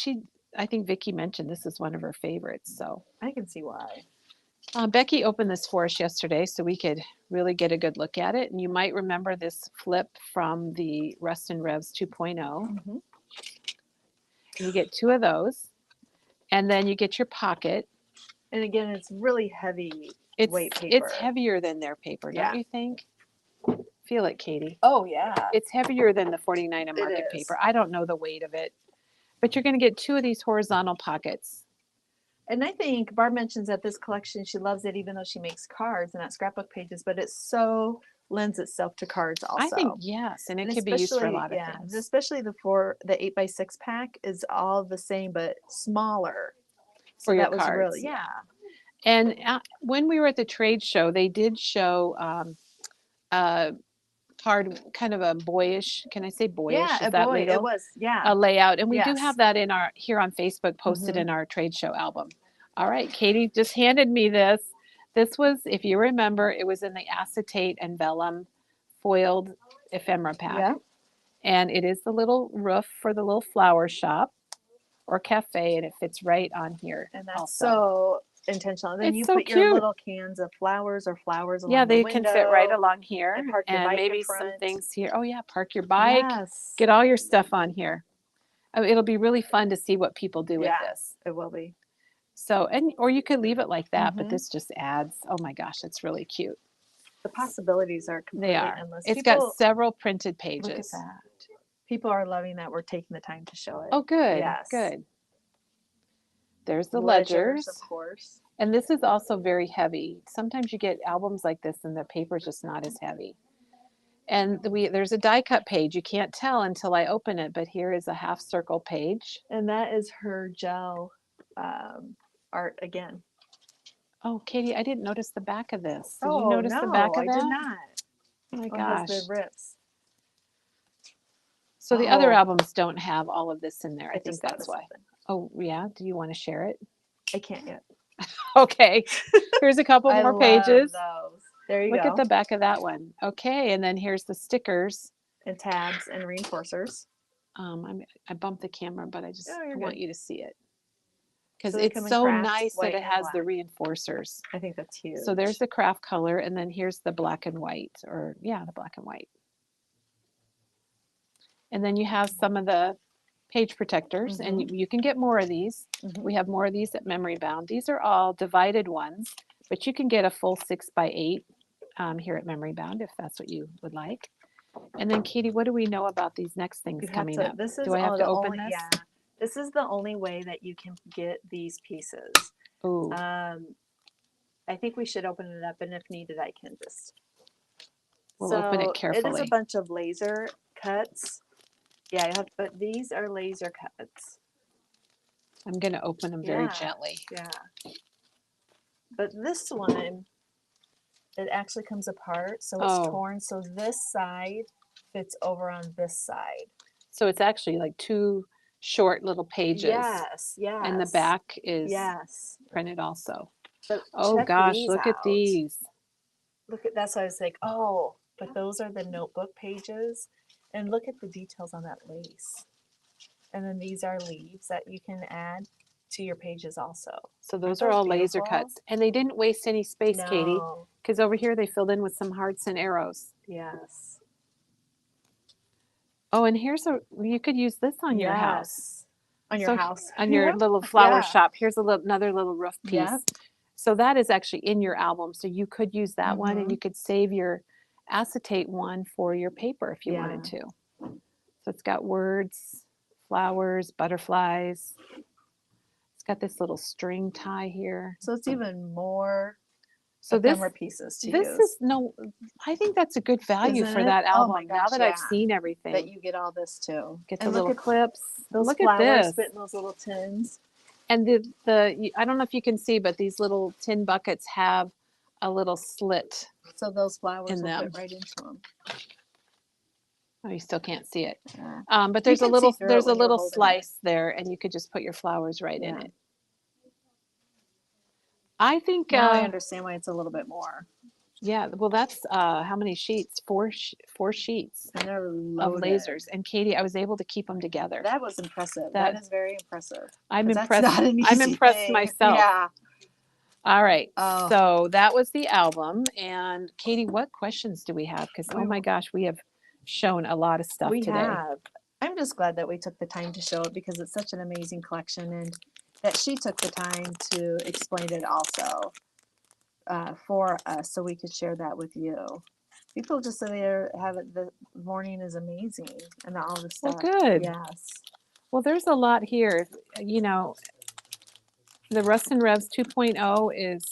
I think Vicki mentioned this is one of her favorites. So I can see why. Becky opened this for us yesterday so we could really get a good look at it. And you might remember this flip from the Revs 2.0. Mhm. You get 2 of those, and then you get your pocket. And again, it's really heavy weight paper. It's heavier than their paper, Yeah. don't you think? Feel it, Katie. Oh yeah. It's heavier than the 49 and It Market is. paper. I don't know the weight of it, but you're going to get 2 of these horizontal pockets. And I think Barb mentions that this collection, she loves it even though she makes cards and not scrapbook pages, but it so lends itself to cards also. I think yes, and it could be used for a lot of things. Especially the 8x6 pack is all the same but smaller. So For your that was cards. really yeah. And when we were at the trade show, they did show card, kind of a boyish. Can I say boyish? Yeah, Is that legal? it was. Yeah. A layout, and we do Yes. have that here on Facebook, posted in our trade show album. All right, Katie just handed me this. This was, if you remember, it was in the acetate and vellum foiled ephemera pack. Yeah. And it is the little roof for the little flower shop or cafe, and it fits right on here. And that's also. so intentional. And then It's you so put your cute. little cans of flowers or flowers along Yeah, the they window. can fit right along here, And park your bike in maybe some front. things here. Oh yeah, park your bike. Yes. Get all your stuff on here. Oh, it'll be really fun to see what people do with this. It will be. So, or you could leave it like that, but this just adds. Oh my gosh, it's really cute. The possibilities are completely They are. endless. It's got several printed pages. Look at that. People are loving that we're taking the time to show it. Oh, good. Yes. Good. There's the ledgers. Of course. And this is also very heavy. Sometimes you get albums like this and the paper's just not as heavy. And there's a die cut page. You can't tell until I open it, but here is a half circle page. And that is her gel art again. Oh, Katie, I didn't notice the back of this. Did Oh, you notice the back of I that? did not. Oh my It gosh. has the rips. So the other albums don't have all of this in there. I think just thought that's of why. something. Oh, yeah. Do you want to share it? I can't yet. Okay. Here's a couple I more love pages. those. There you Look go. at the back of that one. Okay. And then here's the stickers. And tabs and reinforcers. I bumped the camera, but I just Oh, you're want good. you to see it. Because So they it's come in so craft, nice that white, it and has the black. reinforcers. I think that's huge. So there's the craft color, and then here's the black and white, or yeah, the black and white. And then you have some of the page protectors, and you can get more of these. We have more of these at Memory Bound. These are all divided ones, but you can get a full 6x8 here at Memory Bound if that's what you would like. And then, Katie, what do we know about these next things coming up? This is do I have to open this? Yeah, this is the only way that you can get these pieces. Ooh. I think we should open it up, and if needed, I can just. We'll open it carefully. It is a bunch of laser cuts. Yeah, but these are laser cuts. I'm going to open them very gently. Yeah. But this one, it actually comes apart, so it's torn. So this side fits over on this side. So it's actually like two short little pages. Yes, yes. And the back is printed also. But oh gosh, look at these. Look at that's why I was like, oh, but those are the notebook pages. And look at the details on that lace. And then these are leaves that you can add to your pages also. So those are all laser cuts. And they didn't waste any space, Katie, because over here they filled in with some hearts and arrows. Yes. Oh, and here's you could use this on your house. On your house. On your little flower shop. Here's another little roof piece. Yeah. So that is actually in your album. So you could use that one, and you could save your acetate one for your paper if you wanted to. So it's got words, flowers, butterflies. It's got this little string tie here. So it's even more pieces to use. I think that's a good value for that album. Oh my gosh, now that I've seen everything. That you get all this too. Get the little clips. Look at this. Fit in those little tins. And I don't know if you can see, but these little tin buckets have a little slit. So those flowers will fit right into them. Oh, you still can't see it. But there's a little slice there, and you could just put your flowers right in it. I think now I understand why it's a little bit more. Yeah, well, that's how many sheets? Four sheets and they're of lasers. And Katie, I was able to keep them together. That was impressive. That is very impressive. I'm impressed. I'm impressed myself. Yeah. All right. So that was the album. And Katie, what questions do we have? Because oh my gosh, we have shown a lot of stuff today. We have. I'm just glad that we took the time to show it because it's such an amazing collection, and that she took the time to explain it also. For us, so we could share that with you. People just say the morning is amazing and all this stuff. Well, good. Yes. Well, there's a lot here. You know, the Revs 2.0 is,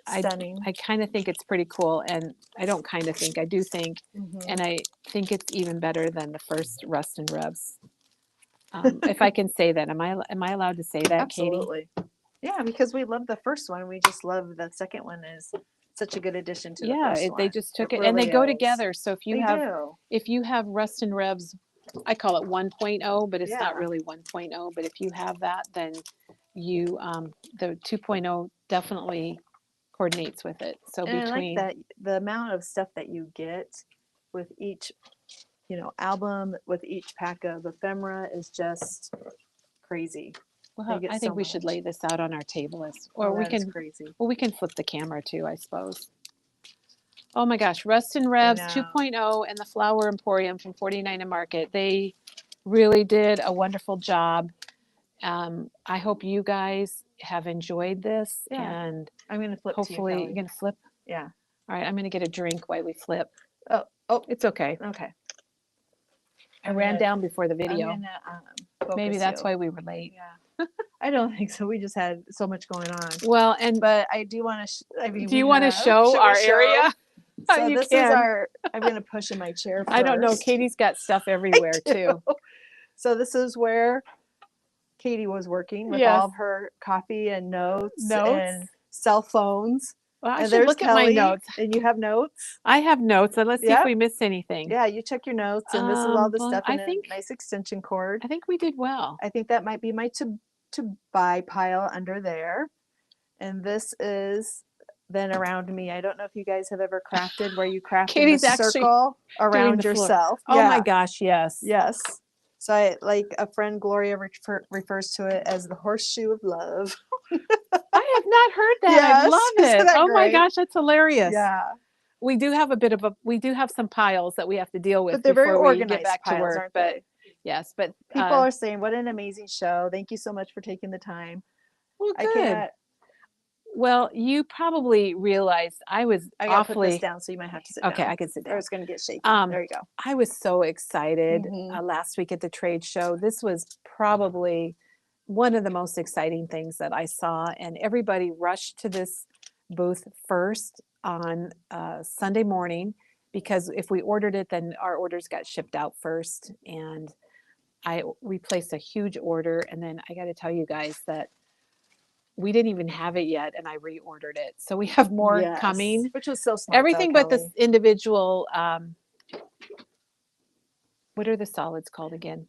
stunning. I kind of think it's pretty cool, and I don't kind of think, I do think, and I think it's even better than the first Revs. If I can say that, am I allowed to say that, Absolutely. Katie? Yeah, because we love the first one. We just love the second one is such a good addition to the first one. They just took it really and they go together. So if you have Revs, I call it 1.0, but it's not really 1.0. But if you have that, then you the 2.0 definitely coordinates with it. So and I like that the amount of stuff that you get with each, album, with each pack of ephemera is just crazy. Well, I think we should lay this out on our table, we can flip the camera too, I suppose. Oh my gosh, Revs 2.0 and the Flower Emporium from 49 and Market. They really did a wonderful job. I hope you guys have enjoyed this, and I'm going to flip. Hopefully, to you're going to flip. Yeah. All right, I'm going to get a drink while we flip. Oh, it's okay. Okay. I ran down before the video. I'm gonna, maybe that's why we were late. Yeah. I don't think so. We just had so much going on. Well, but I do want to. Do you want to show our area? So this is our. I'm going to push in my chair first. I don't know. Katie's got stuff everywhere too. So this is where Katie was working with all of her copy and notes and cell phones. Well, I should look Kellie, at my notes. And you have notes? I have notes. So let's see if we miss anything. Yeah, you check your notes, and this is all the stuff in a nice extension cord. I think we did well. I think that might be my to buy pile under there. And this is than around me. I don't know if you guys have ever crafted where you crafted Katie's the actually circle around the floor. yourself. Oh my gosh, yes. Yes. So I like a friend Gloria refers to it as the horseshoe of love. I have not heard that. I Yes, love isn't it. that Oh my great? gosh, that's hilarious. Yeah. We do have some piles that we have to deal with But they're very before we get organized back to piles, work. aren't But they? yes, but People are saying, what an amazing show. Thank you so much for taking the time. well, I good. can't. Well, you probably realized I was I gotta put this awfully down, so you might have to sit okay. down. I can sit Or down. it's gonna get shaky. Um, There you go. I was so excited Mhm. last week at the trade show. This was probably one of the most exciting things that I saw, and everybody rushed to this booth first on Sunday morning because if we ordered it, then our orders got shipped out first. And we placed a huge order, and then I got to tell you guys that we didn't even have it yet, and I reordered it. So we have more Yes. coming. Which was so smart. Everything though, but the Kellie. individual. What are the solids called again?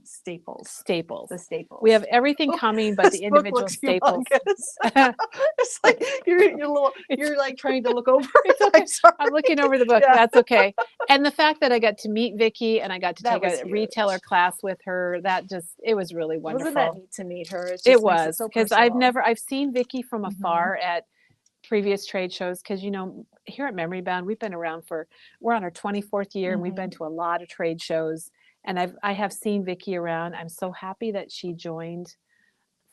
Staples. Staples. The staples. We have everything coming but This the book individual looks staples. humongous. It's like you're like trying to look over. It's okay. I'm sorry. I'm looking over the book. Yeah. That's okay. And the fact that I got to meet Vicki and I got to That take was a retailer huge. class with her, it was really wonderful. Wasn't that neat to meet her? It, It just makes was so because personal. I've seen Vicki from Mhm. afar at previous trade shows because here at Memory Bound we're on our 24th year and we've been to a lot of trade shows, and I have seen Vicki around. I'm so happy that she joined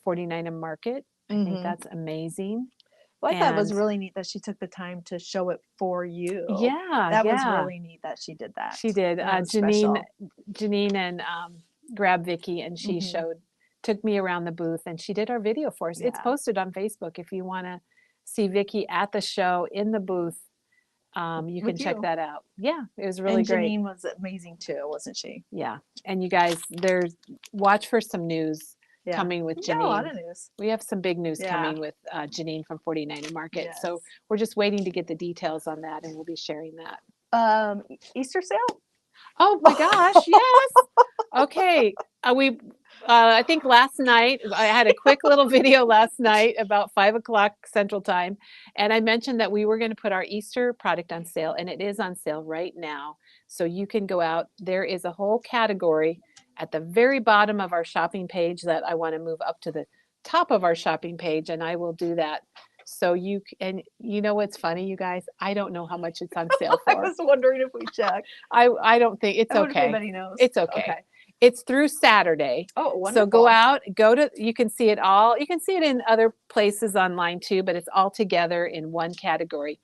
49 and Market. I think Mhm. that's amazing. Well, I thought it was And- really neat that she took the time to show it for you. Yeah, That was yeah. really neat that she did that. She did. That was special. Janine and grabbed Vicki and she Mhm. took me around the booth and she did our video for us. It's Yeah. posted on Facebook. If you want to see Vicki at the show in the booth, you can With check you. that out. Yeah, it was really And great. Janine was amazing too, wasn't she? Yeah, and you guys, watch for some news Yeah. coming with We got a lot Janine. of news. We have some big news Yeah. coming with Janine from 49 and Market. So Yes. we're just waiting to get the details on that, and we'll be sharing that. Easter sale? Oh my gosh, yes. Okay. I think last night, I had a quick little video last night about 5:00 Central Time. And I mentioned that we were going to put our Easter product on sale, and it is on sale right now. So you can go out. There is a whole category at the very bottom of our shopping page that I want to move up to the top of our shopping page, and I will do that. So and you know what's funny, you guys? I don't know how much it's on sale I for. was wondering if we checked. I don't think it's I wonder if okay. anybody knows. It's okay. It's through Saturday. Oh, wonderful. So go out, you can see it all. You can see it in other places online too, but it's all together in one category.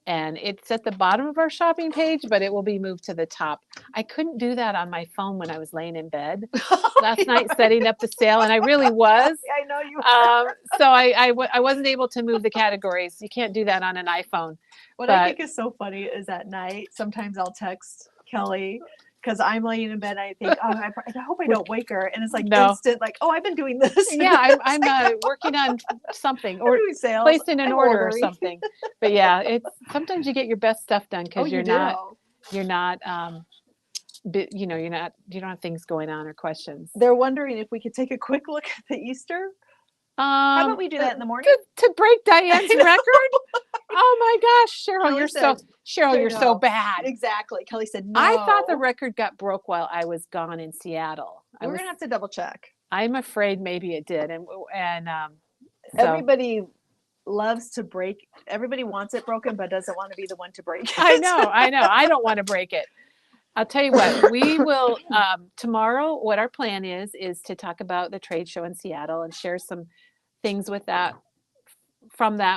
And it's at the bottom of our shopping page, but it will be moved to the top. I couldn't do that on my phone when I was laying in bed last night setting up the sale, and I really was. I know you. So I wasn't able to move the categories. You can't do that on an iPhone. What I think is so funny is at night, sometimes I'll text Kellie because I'm laying in bed and I think, oh, I hope I don't wake her. And it's like instant, like, oh, I've been doing this. Yeah, I'm working on something or doing sales. placing an I'm order or ordering. something. But yeah, it's sometimes you get your best stuff done because you you don't have things going on or questions. They're wondering if we could take a quick look at the Easter. How about we do that in the morning? To break Diane's record? Oh my gosh, Cheryl, Kellie you're so bad. Exactly. Kellie said no. I thought the record got broke while I was gone in Seattle. We're gonna have to double check. I'm afraid maybe it did, and so. Everybody loves to break. Everybody wants it broken, but doesn't want to be the one to break it. I know. I don't want to break it. I'll tell you what, we will tomorrow. What our plan is to talk about the trade show in Seattle and share some things with that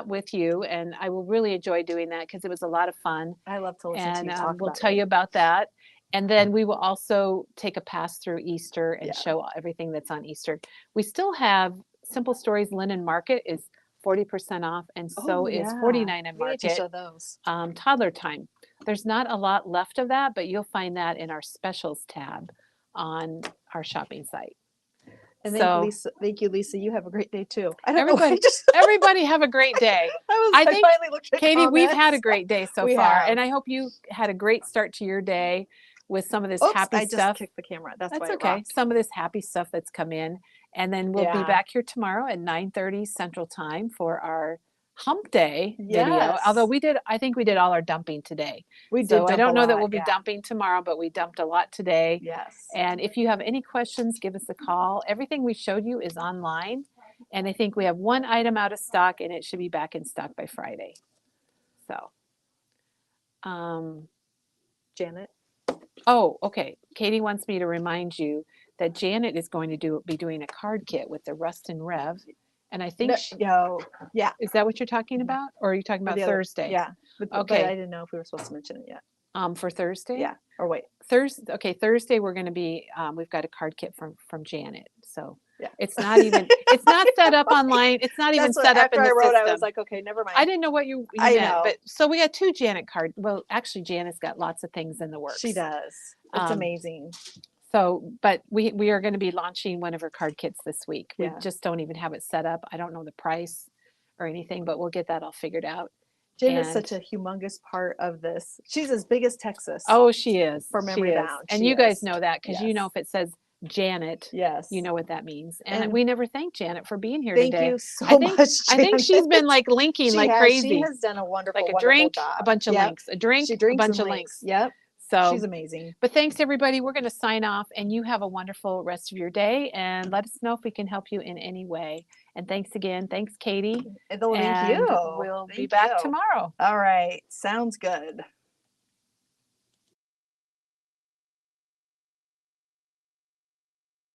with you. And I will really enjoy doing that because it was a lot of fun. I love to listen to you talk we'll about tell it. you about that. And then we will also take a pass through Easter and show everything that's on Easter. We still have Simple Stories Linen Market is 40% off, and so is 49 and Market. We need to show those. Toddler Time. There's not a lot left of that, but you'll find that in our specials tab on our shopping site. And so, thank you, Lisa. You have a great day too. Everybody have a great day. I think, finally looked at Katie, we've comments. had a great day so We far, have. and I hope you had a great start to your day with some of this happy I stuff. just kicked the camera. That's why okay. Some of this happy stuff that's come in, and then we'll be back here tomorrow at 9:30 Central Time for our hump day video. Although Yes. I think we did all our dumping today. We did So I dump don't a know that lot, we'll be yeah. dumping tomorrow, but we dumped a lot today. Yes. And if you have any questions, give us a call. Everything we showed you is online. And I think we have one item out of stock and it should be back in stock by Friday. So, Janet. oh, okay. Katie wants me to remind you that Janet is going to be doing a card kit with the Rust and Rev. And I think, No, yeah. is that what you're talking about? Or are you talking Or about the other- Thursday? Yeah. But I Okay. didn't know if we were supposed to mention it yet. For Thursday? Yeah. Or wait. Thursday we're going to be, we've got a card kit from Janet. So Yeah. it's not even, it's not set up online. It's not even That's what, set up after in the I wrote, system. I was like, okay, never mind. I didn't know what you I meant, know. but so we got 2 Janet cards. Well, actually Janet's got lots of things in the works. She does. It's amazing. So, but we are going to be launching one of her card kits this week. We Yeah. just don't even have it set up. I don't know the price or anything, but we'll get that all figured out. Janet's such a humongous part of this. She's as big as Texas. Oh, she is. For Memory She is. Bound. And She you guys is. know that because you know Yes. if it says Janet, Yes. you know what that means. And And we never thanked Janet for being here Thank today. you so I think, much. I think she's Janet. been like linking She like has. crazy. She has done a wonderful, like a wonderful drink, job. a bunch of Yep. links. A drink, She a drinks bunch and of links. links. Yep. So She's amazing. But thanks everybody. We're going to sign off and you have a wonderful rest of your day and let us know if we can help you in any way. And thanks again. Thanks, Katie. Thank you. We'll be Thank back you. tomorrow. All right. Sounds good.